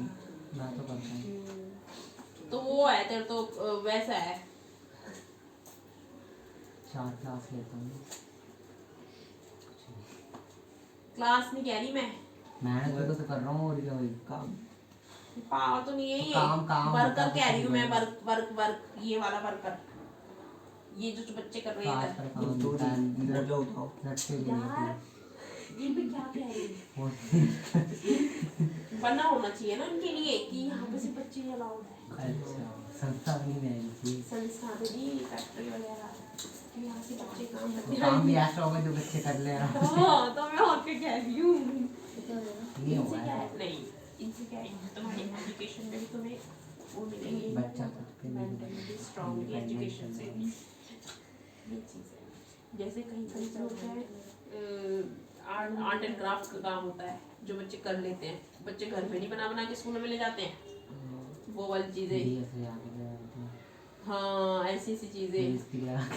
मैं तो करता हूँ। तो वो है तेरे तो वैसा है। 4 क्लास लेता हूँ। क्लास नहीं कह रही मैं, मैं तो कर रहा हूँ और क्या भाई काम पावर तो नहीं है ये, काम वर्कर कह रही हूँ मैं, वर्क वर्क वर्क, ये वाला वर्कर, ये जो बच्चे कर रहे आज हैं का काम तो होता है मोजा उठाओ। रट्टे भी यार, नहीं ये भी क्या कह रही है, होते। बना होना चाहिए ना उनके लिए कि यहाँ पे सिर्फ बच्चे ही अलाउड है, अच्छा संस्था भी नहीं चाहिए संस्थान जी फैक्ट्री वगैरह कि यहाँ से बच्चे काम करते हैं। काम भी ऐसा होगा जो बच्चे कर ले रहा हाँ, तो मैं और क्या कह रही हूँ, नहीं इनसे होगा क्या है, ऐसा। नहीं इनसे क्या है, तुम्हारी एजुकेशन में भी तुम्हें वो मिलेंगे, बच्चा सबके लिए मेंटली स्ट्रांग एजुकेशन से, ये चीज़ है। जैसे कहीं कहीं क्या होता है, आर्ट एंड क्राफ्ट का काम होता है जो बच्चे कर लेते हैं, बच्चे घर में नहीं बना बना के स्कूल में ले जाते हैं वो वाली चीज़ें, ये ऐसे आगे ले आते हैं। हाँ ऐसी ऐसी फिर चीज़ें। इसकी लगा के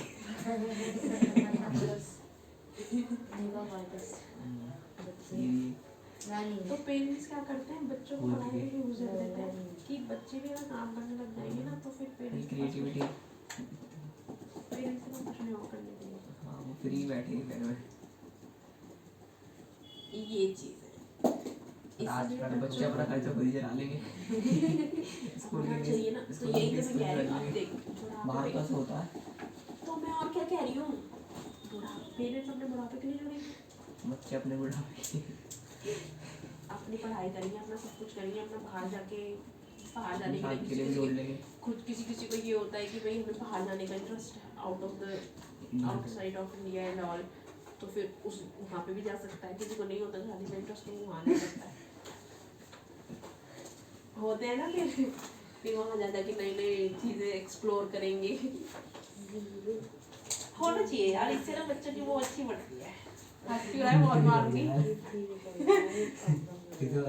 ये तो पेरेंट्स क्या करते हैं, बच्चों को पढ़ाई में यूज कर देते हैं कि बच्चे भी अगर काम करने लग जाएंगे ना तो फिर पेरेंट्स क्रिएटिविटी। पेरेंट्स को कुछ नहीं और करने देंगे, हाँ वो फ्री बैठे ही घर में। ये चीज़ है। आजकल बच्चे अपना खर्चा खुद ही चला लेंगे। स्कूल होना के चाहिए ना, तो यही तो मैं कह रही हूँ, आप देख बाहर का तो होता है, तो मैं और क्या कह रही हूँ, पेरेंट्स अपने बुढ़ापे के लिए जोड़ेंगे, बच्चे अपने बुढ़ापे अपनी पढ़ाई करेंगे, अपना सब कुछ करेंगे, अपना बाहर जाके बाहर जाने के शादी के लिए लिए भी जोड़ लेंगे। खुद किसी किसी को ये होता है कि भाई हमें बाहर जाने का इंटरेस्ट है, out of the outside of India and all, तो फिर उस वहाँ पे भी जा सकता है, किसी को नहीं होता शादी में इंटरेस्ट तो वहाँ जा सकता है, होते हैं ना फिर वहाँ जा जाके नई नई चीज़ें एक्सप्लोर करेंगे। होना चाहिए यार, इससे ना बच्चों की वो अच्छी बढ़ती है, हंस क्यों रहा है, बहुत मारूंगी। किधर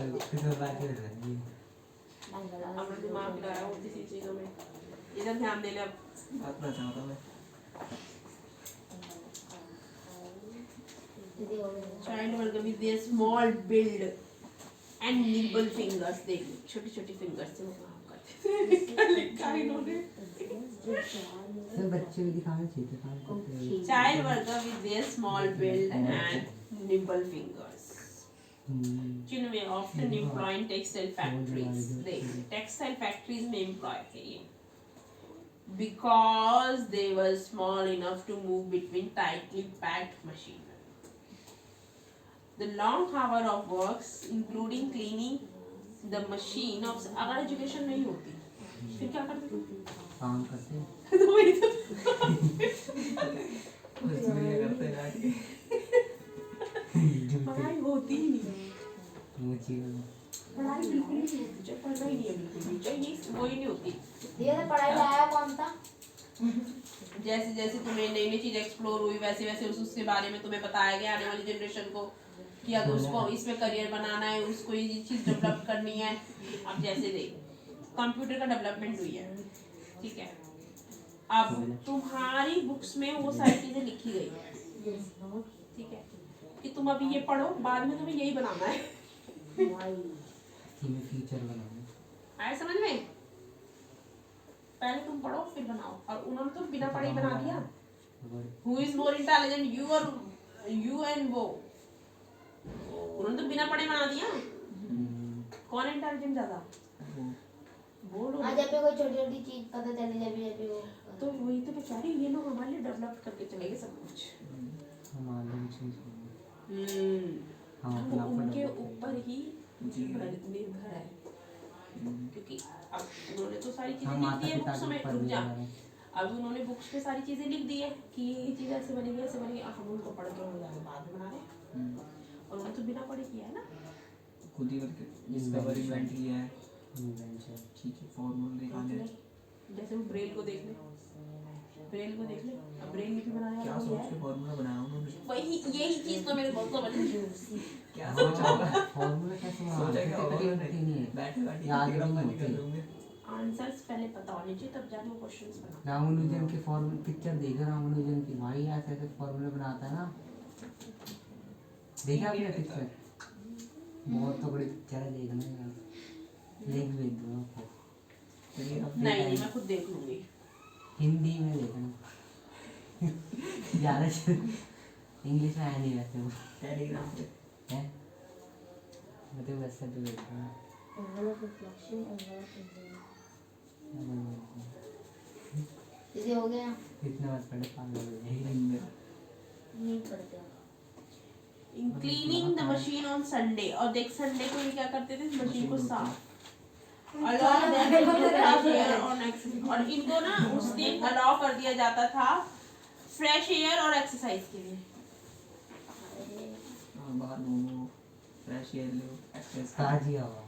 बात कर रही है अपना दिमाग लगाया हो किसी चीज़ों में, इधर ध्यान दे ले अब। बात ना चाहता मैं। Child worker with their small build and nimble fingers, देख छोटी छोटी फिंगर्स से वो काम करते हैं। क्या लिखा है इन्होंने, सब बच्चे भी दिखाने चाहिए काम करते हैं child worker with their small build and nimble fingers, जिनमें often employ in textile factories, देख टेक्सटाइल फैक्ट्रीज में एम्प्लॉय है ये, because they were small enough to move between tightly packed machinery. The long hour of works, including cleaning the machine of, अगर education नहीं होती फिर क्या करते तुम? काम करते हैं तो वही तो उसमें ये करते हैं जाके। पढ़ाई होती ही नहीं, मुझे पढ़ाई बिल्कुल ही नहीं होती, जब पढ़ना ही नहीं है बिल्कुल भी, चाहिए वो ही नहीं होती। ये तो पढ़ाई लाया कौन था? जैसे जैसे तुम्हें नई नई चीज एक्सप्लोर हुई वैसे वैसे उसके बारे में तुम्हें बताया गया आने वाली जनरेशन को कि अगर उसको इसमें करियर बनाना है, उसको ये चीज डेवलप करनी है। अब जैसे देख कंप्यूटर का डेवलपमेंट हुई है, ठीक है, अब तुम्हारी बुक्स में वो सारी चीजें लिखी गई है, ठीक है, कि तुम अभी ये पढ़ो, बाद में तुम्हें यही बनाना है। में फ्यूचर बनाना आया समझ में? पहले तुम पढ़ो फिर बनाओ, और उन्होंने तो बिना पढ़े ही बना दिया। Who is more intelligent, you or you and वो? उन्होंने तो बिना पढ़े बना दिया। कौन इंटेलिजेंट ज्यादा? वो लोग। आज जब भी कोई छोटी छोटी चीज पता चली जब भी वो तो वही तो बेचारे ये लोग हमारे लिए डेवलप करके चले गए सब कुछ। हमारे चीज हम उनके ऊपर ही जी। निर्भर है, क्योंकि अब उन्होंने तो सारी चीजें हम लिख दी है माता बुक्स में, पिता रुक जा, के अब उन्होंने बुक्स में सारी चीजें लिख दी है कि ये चीज ऐसे बनेगी ऐसे बनेगी, अब हम उनको पढ़ के हम जाके बाद में बना रहे हैं, और उन्होंने तो बिना पढ़े किया है ना, खुद ही करके डिस्कवर इन्वेंट किया है, ठीक है, फॉर्मूला निकाले हैं। जैसे वो ब्रेल को देख ले, ब्रेल को देख ले, अब ब्रेल लिपि बनाया क्या हुआ सोच है, के फॉर्मूला बनाया उन्होंने? वही यही चीज तो मेरे बहुत समझ नहीं आई। क्या सोचा होगा? फॉर्मूला कैसे सोचा क्या होगा उन्होंने? नहीं है बैठे बैठे याद टेलीग्राम नहीं बंद कर होती। दूंगे। आंसर्स पहले पता होने चाहिए तब जाके वो क्वेश्चंस बना। रामानुजन के फॉर्मूले पिक्चर देखा रामानुजन की, भाई ऐसे ऐसे फॉर्मूले बनाता है ना, देखा आपने पिक्चर? बहुत तो बड़ी पिक्चर है, देखना यार, लिंक भेज दूंगा आपको, नहीं मैं खुद देख लूंगी। हिंदी में देखना ज़्यादा इंग्लिश में है नहीं वैसे वो, टेलीग्राम पे हैं मैं तो वैसे भी देखता हूँ इसे हो गया इतना मत पढ़े पागल हो जाएगी नहीं पढ़ते इन cleaning the machine on Sunday, और देख संडे को ये क्या करते थे, मशीन को साफ। और इनको ना उस दिन अलाउ कर दिया जाता था फ्रेश एयर और एक्सरसाइज के लिए। बाहर घूमो, फ्रेश एयर लो, एक्सरसाइज ताजी हवा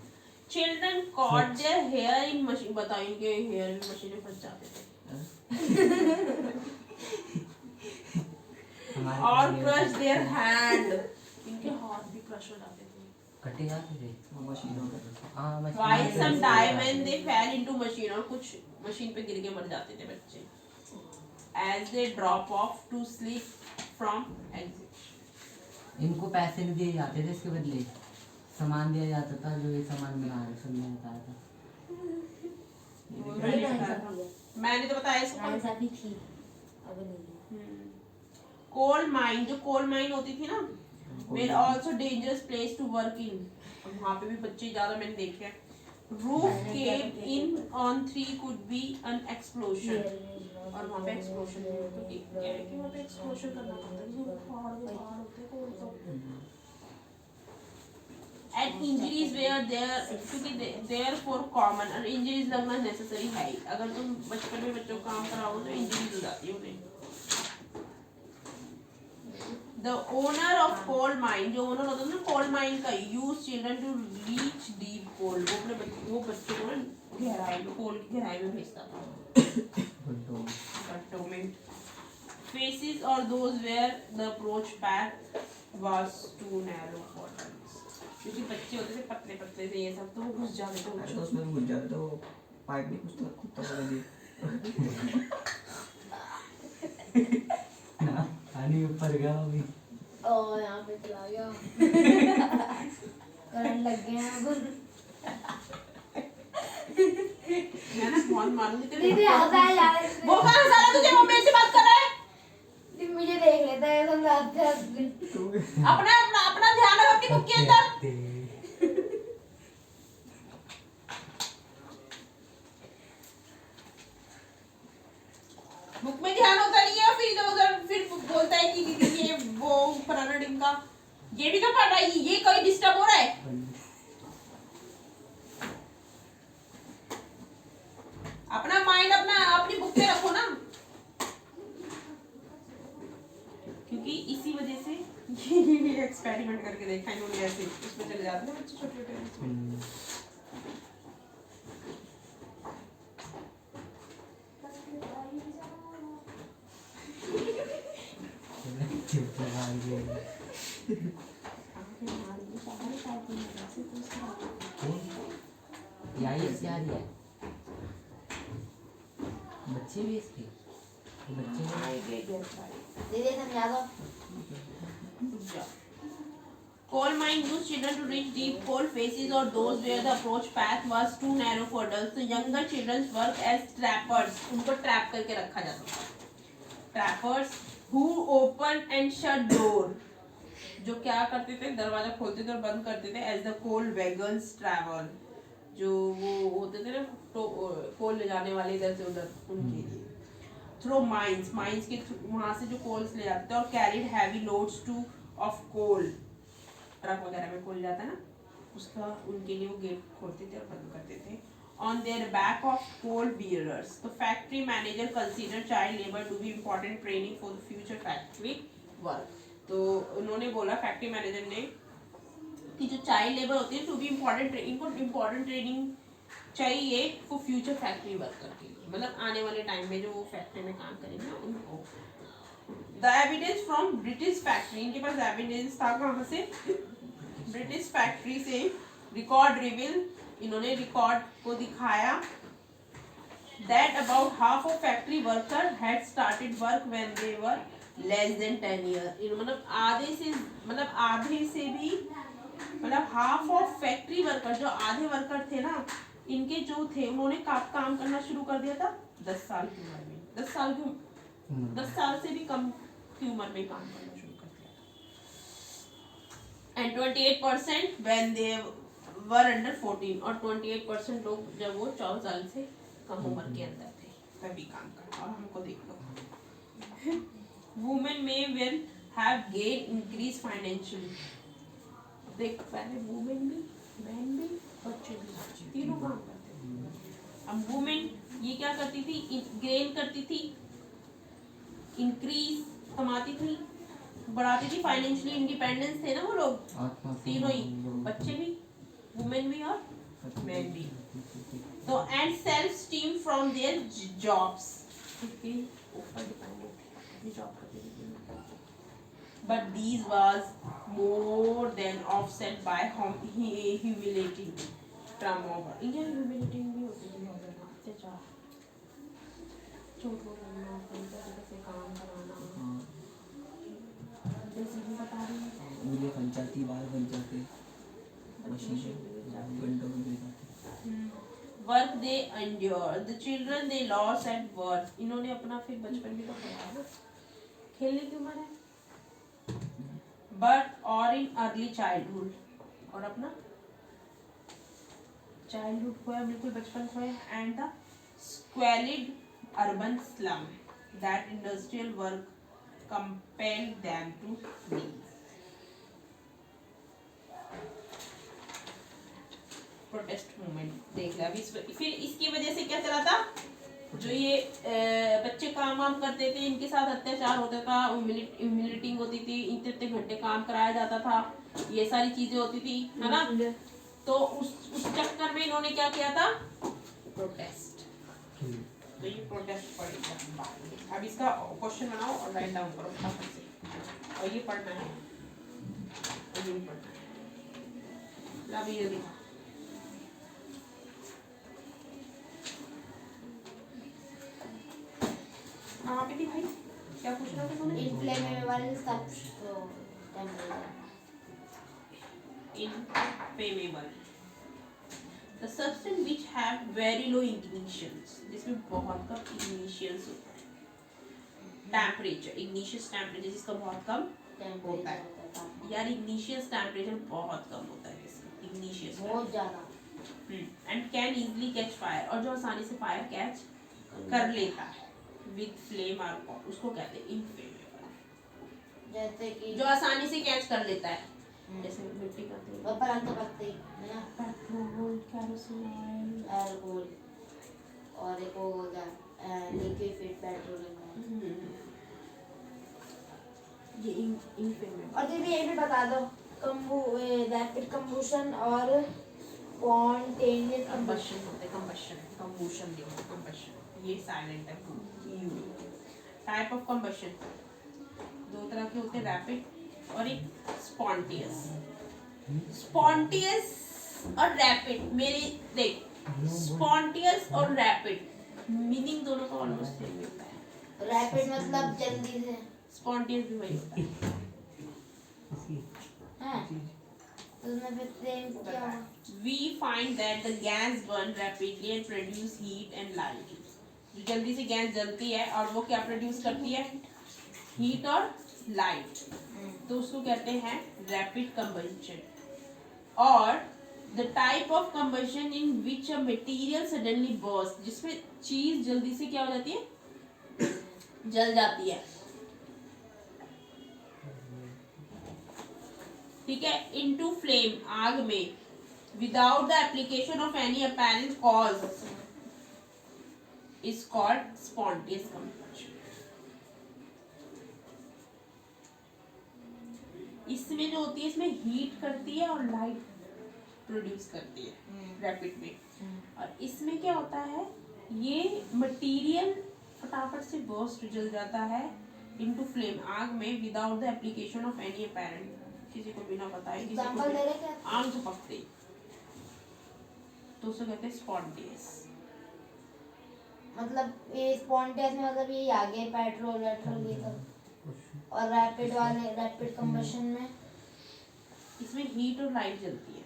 children caught their hair in machine, बताओ इनके हेयर भी मशीन में फंस जाते थे। और क्रश देयर हैंड, इनके हाथ भी क्रश हो जाते थे। कटे जाते थे मशीनों का। हाँ machine While some time when they fell into machine, और कुछ मशीन पे गिर के मर जाते थे बच्चे, as they drop off to sleep from exit। इनको पैसे नहीं दिए जाते थे, इसके बदले सामान दिया जाता था जो ये सामान बना रहे सबने बताया था। मैंने तो बताया इसको। हमारे साथ ही थी अब नहीं है। कोल माइन, जो कोल माइन होती थी ना, were also dangerous place to work in। वहाँ पे भी बच्चे ज्यादा मैंने देखे हैं। Roof cave in on 3 could be an explosion। और वहाँ पे explosion होती है, क्या है कि वहाँ पे explosion करना पड़ता है, जो पहाड़ होते हैं कोल का। And injuries were there, क्योंकि therefore common, और injuries लगना necessary है। अगर तुम बचपन में बच्चों को काम कराओ तो injuries हो जाती है उन्हें। The owner of coal mine, जो ओनर होता है ना कोल माइन का, use children to reach deep coal। वो अपने बच्चों को ना गहराई में, कोल की गहराई में भेजता था, गड्ढों में। Faces or those where the approach path was too narrow for them। क्योंकि बच्चे होते थे पतले पतले से, ये सब तो वो घुस जाते थे। अरे तो उसमें घुस जाते तो पाइप नहीं कुछ तो कुत्ता लगा दिए। पानी ऊपर गया अभी। ओ यहाँ पे चला गया करंट लग गया अब। मैं ना बहुत मारूंगी तेरे। दीदी आता है यार इसमें। वो कहाँ साला तुझे वो मेरे से बात कर रहा है? दीदी मुझे देख लेता है समझाते हैं। अपना अपना अपना ध्यान रख अपनी बुक के अंदर। बुक में ध्यान होता नहीं है, फिर इधर उधर फिर बोलता है कि दीदी ये वो फलाना ढिमका, ये भी तो पढ़ रहा है, ये कोई डिस्टर्ब हो रहा है। अपना माइंड अपनी बुक में रखो ना, क्योंकि इसी वजह से ये एक्सपेरिमेंट करके देखा इन्होंने, ऐसे उसमें चले जाते हैं बच्चे छोटे छोटे। बच्चे भी इसके बच्चे दीदी समझा दो। Coal mine used children to reach deep coal faces or those where the approach path was too narrow for adults. So younger children work as trappers। उनको ट्रैप करके रखा जाता था। Trappers who open and shut door, जो क्या करते थे, दरवाजा खोलते थे और बंद करते थे। As the coal wagons travel, जो वो होते थे ना तो कोल ले जाने वाले इधर से उधर, उनके लिए। Through mines, mines के वहाँ से जो कोल्स ले जाते थे, और carried heavy loads of coal, truck वगैरह में कोल जाता है ना, उसका उनके लिए वो गेट खोलते थे और बंद करते थे। On their back of coal bearers, तो factory manager consider child labor to be important training for the future factory work। तो उन्होंने बोला फैक्ट्री मैनेजर ने कि जो चाइल्ड लेबर होती है टू बी इम्पोर्टेंट, इनको इम्पोर्टेंट ट्रेनिंग चाहिए फॉर फ्यूचर फैक्ट्री वर्कर के लिए, मतलब आने वाले टाइम में जो वो फैक्ट्री में काम करेंगे ना उनको। The evidence from British factory, इनके पास एविडेंस था कहाँ से, ब्रिटिश फैक्ट्री से। रिकॉर्ड रिवील, इन्होंने रिकॉर्ड को दिखाया that about half of factory worker had started work when they were less than 10 years। मतलब आधे से भी मतलब हाफ ऑफ फैक्ट्री वर्कर, जो आधे वर्कर थे ना इनके जो थे, उन्होंने काम करना शुरू कर दिया था 10 साल की उम्र में। 10 साल से भी कम की उम्र में काम करना शुरू कर दिया था। And 28% when they were under 14 और 28% लोग जब वो 14 साल से कम उम्र के अंदर थे तभी काम करना। और हमको देख लो वुमेन में will have gain increase financially. देख पहले वुमेन भी मैन भी बच्चे भी तीनों काम करते थे। अब वुमेन ये क्या करती थी, गेन करती थी, इंक्रीज कमाती थी, बढ़ाती थी, फाइनेंशियली इंडिपेंडेंस थे ना वो लोग तीनों ही, बच्चे भी, वुमेन भी और मैन भी। तो and self esteem from their jobs, ऊपर डिपेंडेंट जॉब करती थी। But these was more than offset by humiliating turnover. India में humiliating भी होती थी अत्याचार, चोट लगना, तरीके से काम कराना, जैसे भी बता रही हूँ। मुझे पंचायती बाहर बन जाते मशीन घंटों में दे जाते। Work they endure, the children they lost at birth. इन्होंने अपना फिर बचपन भी तो खोया ना, खेलने की उम्र है। बट और इन अर्ली चाइल्डहुड, और अपना चाइल्डहुड खोया, बिल्कुल बचपन खोया। And the squalid urban slum that industrial work compelled them to live. Protest movement देख लिया। फिर इसकी वजह से क्या चला था, जो ये बच्चे काम वाम करते थे, इनके साथ अत्याचार होता था, ह्यूमिलेटिंग होती थी, इतने इतने घंटे काम कराया जाता था, ये सारी चीजें होती थी, है ना। तो उस चक्कर में इन्होंने क्या किया था, प्रोटेस्ट। तो ये प्रोटेस्ट पढ़ेगा। अब इसका क्वेश्चन बनाओ और राइट डाउन करो फटाफट से, और ये पढ़ना है और ये भी पढ़ना है। अभी ये देखो कहाँ पे थी भाई, क्या पूछ रहा था तूने? Inflammable substance, inflammable the substance which have very low ignitions, जिसमें बहुत कम इग्निशंस होता है। टेम्परेचर, इग्निशियस टेम्परेचर जिसका बहुत कम होता है। यार इग्निशियस टेम्परेचर बहुत कम होता है इसका, इग्निशियस बहुत ज्यादा। And can easily catch fire, और जो आसानी से फायर कैच कर लेता है विद फ्लेम और उसको कहते हैं इनफ्लेमेबल। जैसे कि जो आसानी से कैच कर लेता है, जैसे मिट्टी का तेल, वो परंत पत्ते है ना, पेट्रोल, केरोसिन ऑयल, अल्कोहल, और एक वो हो गया लिक्विड पेट्रोलियम। ये इनफ्लेमेबल। और दीदी ये भी बता दो, रैपिड कंबशन और स्पॉन्टेनियस कंबशन होते हैं, कंबशन देखो, कंबशन ये साइलेंट है। टाइप ऑफ कंबशन दो तरह के होते हैं, रैपिड और एक स्पॉन्टेनियस। स्पॉन्टेनियस और रैपिड, मेरे देख, स्पॉन्टेनियस और रैपिड मीनिंग दोनों का ऑलमोस्ट सेम होता है। रैपिड मतलब जल्दी से, स्पॉन्टेनियस भी वही होता है। तो उसमें फिर सेम क्या हुआ? We find that the gas burn rapidly and produce heat and light. जो जल्दी से गैस जलती है और वो क्या प्रोड्यूस करती है, हीट और लाइट, तो उसको कहते हैं रैपिड कंबशन। और the type of combustion in which a material suddenly burst, जिसमें चीज जल्दी से क्या हो जाती है, जल जाती है। ठीक है, इनटू फ्लेम, आग में, without the application of any apparent cause is called spontaneous combustion. इसमें जो होती है, इसमें हीट करती है और लाइट प्रोड्यूस करती है रैपिड में। और इसमें क्या होता है, ये मटेरियल फटाफट से बर्स्ट जल जाता है इनटू फ्लेम, आग में, without the application of any apparent, किसी को बिना बताए, किसी को आग झपकते, तो उसे कहते हैं स्पॉन्टेनियस। मतलब ये स्पॉन्टेनियस में मतलब ये आगे पेट्रोल वेट्रोल ये सब, और रैपिड वाले रैपिड कंबशन में इसमें हीट और लाइट जलती है।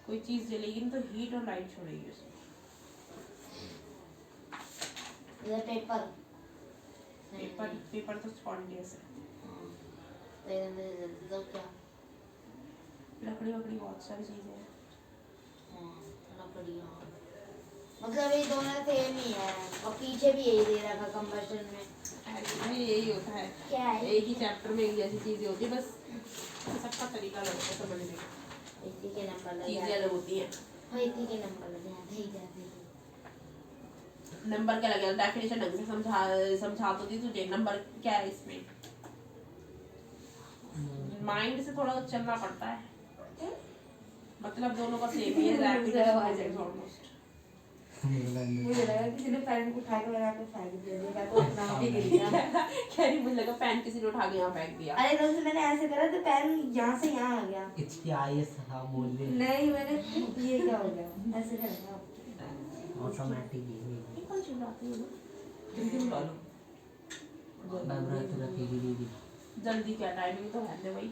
कोई चीज जलेगी ना तो हीट और लाइट छोड़ेगी उसमें। पेपर पेपर पेपर तो स्पॉन्टेनियस है। तो एकदम से जल्दी तो क्या लकड़ी वकड़ी बहुत सारी चीजें हैं। लकड़ी हाँ मतलब ये दोनों सेम ही है और पीछे भी यही दे रखा कंबर्शन में नहीं यही होता है, क्या है एक ही चैप्टर में एक जैसी चीजें होती है, बस सबका तरीका अलग होता है समझने का, इसी के नंबर लग चीजें जाते अलग होती हैं। हाँ इसी के नंबर लग जाते ही जाते हैं नंबर क्या लगेगा, डेफिनेशन ढंग से समझा तो दी तुझे, नंबर क्या है इसमें, माइंड से थोड़ा चलना पड़ता है, मतलब दोनों का सेम ही है ऑलमोस्ट। मुझे लगा किसी ने पेन उठा के मेरे पे फेंक दिया, मैं तो नाम भी गिर गया। कह रही मुझे लगा पेन किसी ने उठा के यहाँ फेंक दिया। अरे तो मैंने ऐसे करा तो पेन यहाँ से यहाँ आ गया। इसकी आईएस हाँ बोल दे नहीं मैंने ये क्या हो गया ऐसे करा ऑटोमेटिक ही ये कौन चीज आती है ना, जल्दी बुला लो, नवरात्र रखेगी दीदी जल्दी क्या टाइमिंग तो है भाई,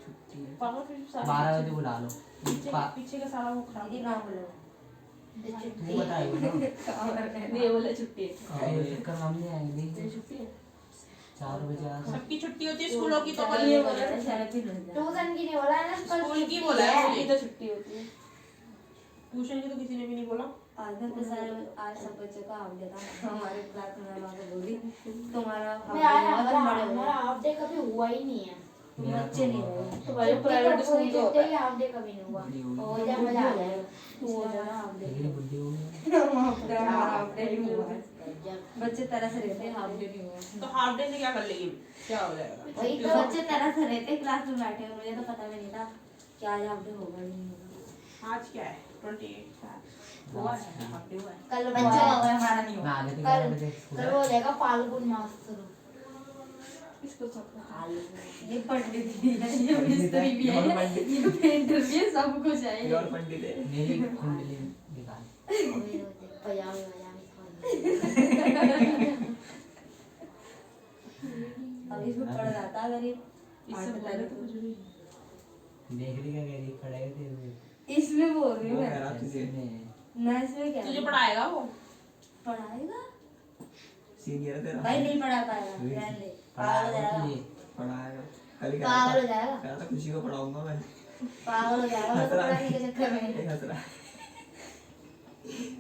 छुट्टी है। पागल फिर 12 बजे बुला लो पीछे का सारा वो खराब ये काम बोलो तू बताएगी ना नहीं बोले छुट्टी है, चक्कर मम्मी आएंगे तेरी छुट्टी है, 4 बजे आ सबकी छुट्टी होती है स्कूलों की, तो कल ये ये बोला बोला था शरद भी नहीं था। ट्यूशन की नहीं बोला है ना कल स्कूल की छुट्टी बोला है है। मुझे, तो छुट्टी होती है, ट्यूशन की तो किसी ने भी नहीं बोला। आज तो सारे आज सब बच्चों का हाफ डे था हमारे क्लास में, मैं वहाँ बोली तुम्हारा मैं आया हाफ हमारा बड़े हमारा हाफ डे कभी हुआ ही नहीं है तुम बच्चे नहीं रहे तुम्हारे प्राइवेट स्कूल तो होता है। हाफ डे कभी नहीं हुआ बड़ी होगी। हो जाए मजा आ जाएगा तू हो जाना हाफ डे लेकिन बुद्धि हो गई हमारा हाफ डे नहीं हुआ है। जब बच्चे तरह से रहते हैं हाफ डे नहीं हुआ तो हाफ डे से क्या कर लेगी, क्या हो जाएगा? वही तो तो बच्चे तरह से रहते हैं क्लास में बैठे हुए, मुझे तो पता भी नहीं था कि आज हाफ डे होगा या नहीं होगा। आज क्या है 28 हुआ है, हाफ डे हुआ है। कल बच्चों का हुआ है, हमारा नहीं मैं हुआ। आगे तो कल 11 बजे स्कूल कल वो हो जाएगा फाल्गुन मास शुरू इसको सब ये पंडित भी है, ये मिस्त्री भी है, ये पेंटर भी है, सब कुछ है ये ये। और पंडित है। मेरी कुंडली निकाल पजामे पजामे खोल अब इसमें पड़ रहा था अगर ये इससे बोले तो कुछ भी देख रही क्या कह रही पढ़ाई थे इसमें बोल रही हूँ वो मैं। कह रहा तुझे ना इसमें क्या तुझे पढ़ाएगा वो, पढ़ाएगा सीनियर है तेरा। भाई नहीं पढ़ा पाएगा रहने दे, पागल हो जाएगा पढ़ाएगा। कल ही पागल हो जाएगा कह रहा था खुशी को पढ़ाऊंगा मैं। पागल हो जाएगा हंस वो रहा पढ़ाने के चक्कर में है। हंस रहा है।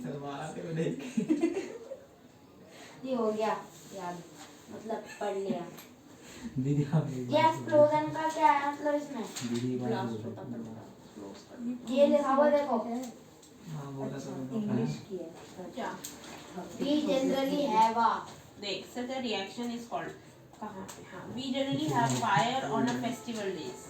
चल मारा तेरे को देख के। ये हो गया याद मतलब पढ़ लिया दीदी आप ये एक्सप्लोजन का क्या है मतलब इसमें दीदी एक बार ब्लास्ट बोल होता रही पड़ता थी। क्लोज कर ये लिखा हुआ देखो हाँ बोला तो तुमको। इंग्लिश की है। क्या वी जनरली हैव अ देख such a reaction is called कहाँ पे, हाँ we generally have fire on a festival days,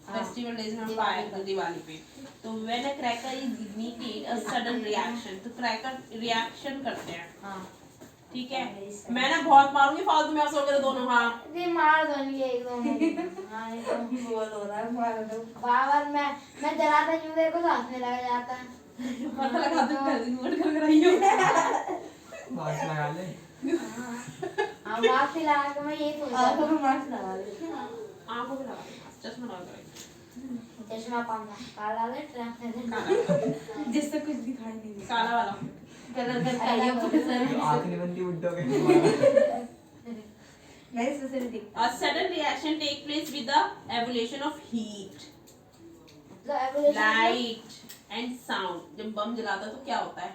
festival days में फायर तो दिवाली पे, तो when a cracker is ignited a sudden reaction, तो क्रैकर रिएक्शन करते हैं, हाँ ठीक है। मैं ना बहुत मारूंगी फालतू में हंसोगे तो दोनों, हाँ ये मार दो इनके एक दो हाँ ये तो बोल हो रहा है मार दो। बाबर मैं जलाता हूँ देखो तो हंसने लग जाता है पता लगा दो पहले नोट कर रही हो। मास्क लगा ले। हाँ मास्क लगा के मैं यही सोच रहा आंखों था में मास्क लगा ले। आंखों में लगा दे, चश्मा लगा कर, चश्मा पाऊंगा काला ले ट्रांसपेरेंट जिससे कुछ दिखाई नहीं देता। काला वाला। कलर करके आइए प्रोफेसर तो आखिरी बंदी उड्डो गई तुम्हारा। नहीं इसमें से नहीं दिखता। A sudden reaction take place with the evolution of heat, मतलब एवोल्यूशन light and sound. जब बम जलाता है तो क्या होता है,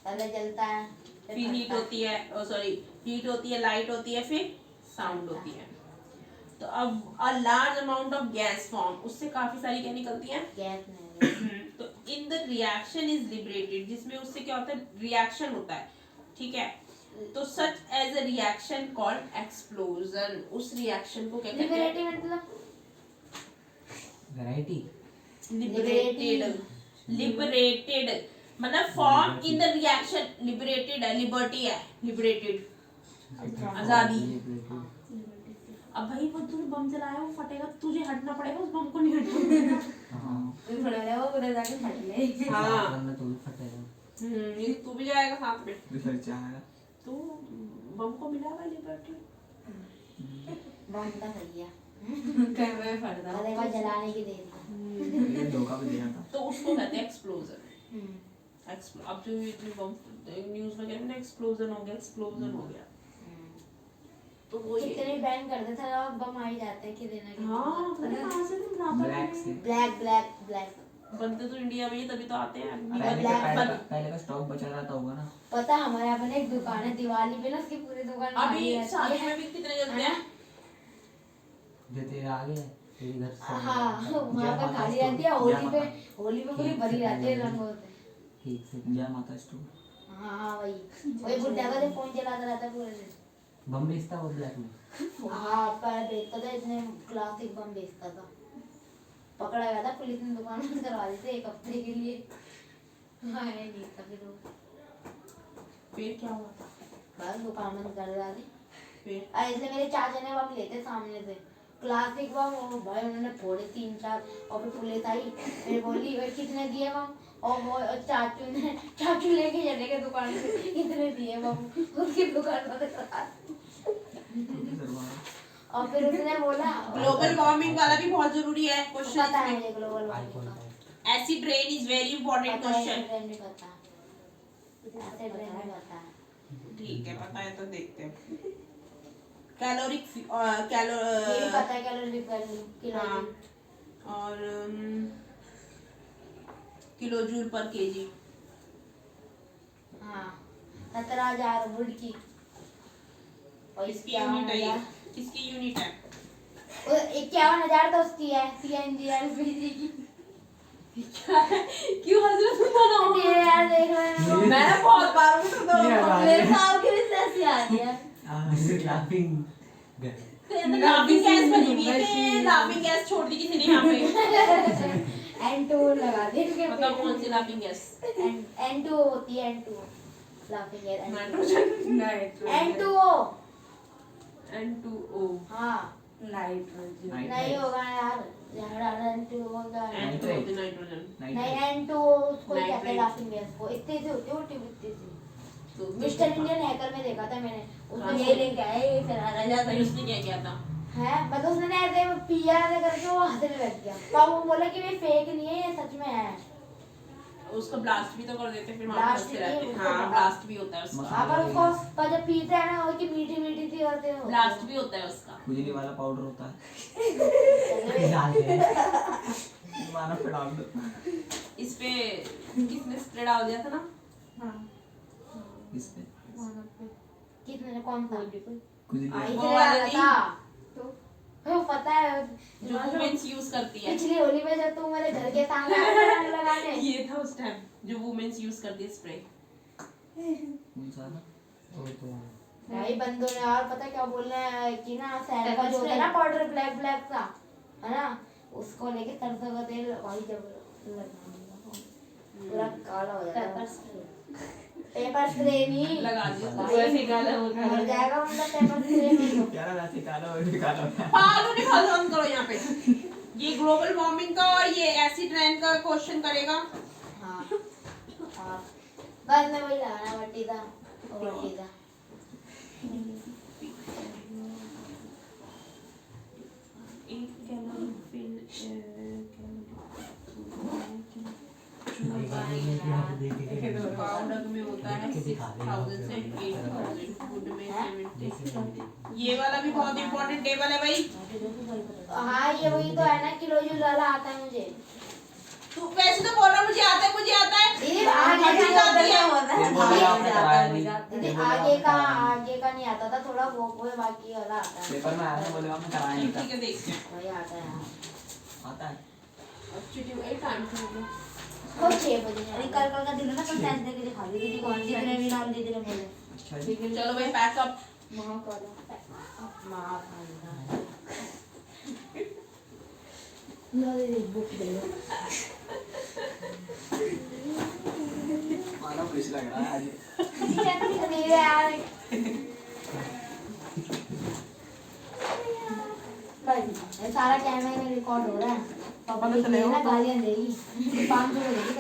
पहले जलता है फिर हीट होती है, सॉरी हीट होती है, लाइट होती है, फिर साउंड होती है। तो अब a large amount of gas form, उससे काफी सारी क्या निकलती हैं, गैस नहीं तो इन द रिएक्शन इज लिबरेटेड, जिसमें उससे क्या होता है, रिएक्शन होता है, ठीक है। तो such as a reaction called explosion, उस रिएक्शन को क्या कहते हैं, लिबरेटिव मतलब वैरायटी लिबरेटेड, लिबरेटेड मतलब form in the reaction, liberated है, लिबर्टी है, लिबरेटेड आजादी। अब भाई वो तूने बम जलाया, वो फटेगा, तुझे हटना पड़ेगा, उस बम को नहीं हटना। हाँ फिर थोड़े वाले वो उधर जाके फट ले। हाँ वरना तो भी फटेगा ये तू भी जाएगा साथ में, रिसर्च आएगा। तो बम को मिलाएगा लिबर्टी। बम का सही है कहीं में फट रहा। अरे वो जलाने की देर था ये धोखा भी दिया था। तो उसको कहते हैं एक्सप्लोजन। अब जो बम न्यूज वगैरह में एक्सप्लोजन हो गया, एक्सप्लोजन हो गया, तो तो वो कितने भी बैन कर देते हैं बम आ ही जाते हैं कि देना कि हाँ पता नहीं कहाँ से तुम बनाते ब्लैक से ब्लैक ब्लैक ब्लैक बनते तो इंडिया में ही तभी तो आते हैं पहले का स्टॉक बचा रहता होगा ना। पता है, हमारे यहाँ पे ना एक दुकान है दिवाली पे ना, उसकी पूरी दुकान खाली अभी रहती शादी है। में भी कितने जलते हैं जो तेरे आगे है तेरे घर से हाँ वहाँ पे खाली रहती है, होली पे पूरी भरी रहती है रंगों से। ठीक से जय माता स्टोर। हाँ वही बुढ़ा का जो फोन चलाता रहता है पूरे दिन। बम बेचता वो ब्लैक में। हाँ पर बेचता था, इतने क्लासिक बम बेचता था, पकड़ा गया था पुलिस ने, दुकान बंद करवा दी थी 1 हफ्ते के लिए। हाँ नहीं था फिर वो, फिर क्या हुआ था बस दुकान बंद कर दिया थी। फिर इसलिए मेरे चाचा ने बम लेते सामने से क्लासिक बम, वो भाई उन्होंने फोड़े 3-4, और फिर पुलिस आई, फिर बोली भाई कितने दिए बम, और वो चाचू लेके चले गए दुकान से, इतने दिए बम, उसकी दुकान बंद करा दी। और फिर उसने बोला ग्लोबल वार्मिंग वाला भी बहुत जरूरी है पता है क्वेश्चन मुझे ग्लोबल वार्मिंग आईफोन का, acid rain is very important पता है, क्वेश्चन ट्रेंड भी पता है, ऐसे ट्रेंड भी पता है, ठीक है पता है तो देखते हैं कैलोरिक ये भी पता है कैलोरी किलो हाँ और किलो जूल पर केजी हाँ 17,000 वुड की, और इसकी यूनिट है ये, इसकी यूनिट है 51,000 तो उसकी है CNG LPG की। क्यों हजरत बनाओ ये यार देख रहे हो, मैंने बहुत बार ये आवाज मेरे है। साहब की भी ऐसी आ रही है। लाफिंग लाफिंग गैस बनी हुई है कि लाफिंग गैस छोड़ दी किसी ने यहाँ पे N2 लगा दी इनके मतलब पेट कौन में। सी लाफिंग गैस N2 होती है, N2 laughing gas nitrogen N2O। N2O हाँ नाइट्रोजन नहीं होगा यार, N2 होगा नाइट्रोजन नहीं, N2 उसको ही कहते हैं नाइट्रेट। लाफिंग गैस को, इतनी सी होती है, मोटी इतनी सी। तो मिस्टर इंडियन हैकर में देखा था मैंने, हाँ। उसमें ये लिंक है, ये फिर आ जाता फिर है उसने क्या किया था है, मतलब उसने ना ऐसे पिया ऐसे करके वो हाथ में बैठ गया, तो वो बोला कि ये फेक नहीं है, ये सच में है। उसको ब्लास्ट भी तो कर देते फिर Blast वापस से रहते भी, हाँ उसको ब्लास्ट भी होता है उसका हाँ पर उसको पर जब पीते हैं ना, उसकी मीठी मीठी सी होती है, ब्लास्ट भी होता है उसका खुजली वाला पाउडर होता है। माना पे डाल दो। इस पे किसने स्प्रे डाल दिया था ना इस पे कितने कौन था खुजली आई वो से वाला आया नहीं। था तो वो पता है, जो वुमेन्स यूज करती है पिछली होली में जब तुम मेरे घर के सामने आए थे रंग लगाने, ये था उस टाइम जो वुमेन्स यूज करती है स्प्रे कौन सा था? वो तो भाई बंदों ने और पता क्या बोल रहे हैं कि ना सैल का जो होता है ना पाउडर ब्लैक ब्लैक सा है ना, उसको लेके सरसों का तेल भाई जब लगाऊंगा पूरा काला हो जाएगा। पेपर स्प्रे नहीं लगा दिया भाई, वैसे काला हो मर जाएगा मतलब पेपर स्प्रे में तो। क्या ना वैसे काला और भी काला हो गया। पागल ने खाना बंद करो यहाँ पे ये ग्लोबल वार्मिंग का और ये एसिड रेन का क्वेश्चन करेगा हाँ हाँ बस मैं वही लगाना बट्टी था और बट्टी था एक कैलोरी पाउडर में होता है 6,000 से 8,000 फूड में 70 ये वाला भी बहुत इंपॉर्टेंट टेबल है भाई हाँ ये वही तो है ना किलो जूल वाला आता है मुझे। तू वैसे तो बोल रहा मुझे आता है दीदी आगे आगे का का दिया ये बोले आपने कराया नहीं। दीदी ये बोले आगे का आपने आगे का नहीं आता था, थोड़ा वो बाकी वाला आता है। पेपर में आया था, बोले आपने कराया नहीं था। ठीक है देखते हैं वही आता है हाँ। आता है। अब छुट्टी वही टाइम हो गया वो 6 बजे अरे कल का दिन है ना, कल टेंथ के दिखा दी दीदी कौन सी जितने भी नाम दीदी ने बोले। अच्छा जी। ठीक है चलो भाई पैकअप लो दीदी बुक दे दो। मानो खुश लग रहा है आज। दीदी यार ये सारा कैमरे में रिकॉर्ड हो रहा है, पापा तो चले ना हो। गालियां देगी 500 देगी।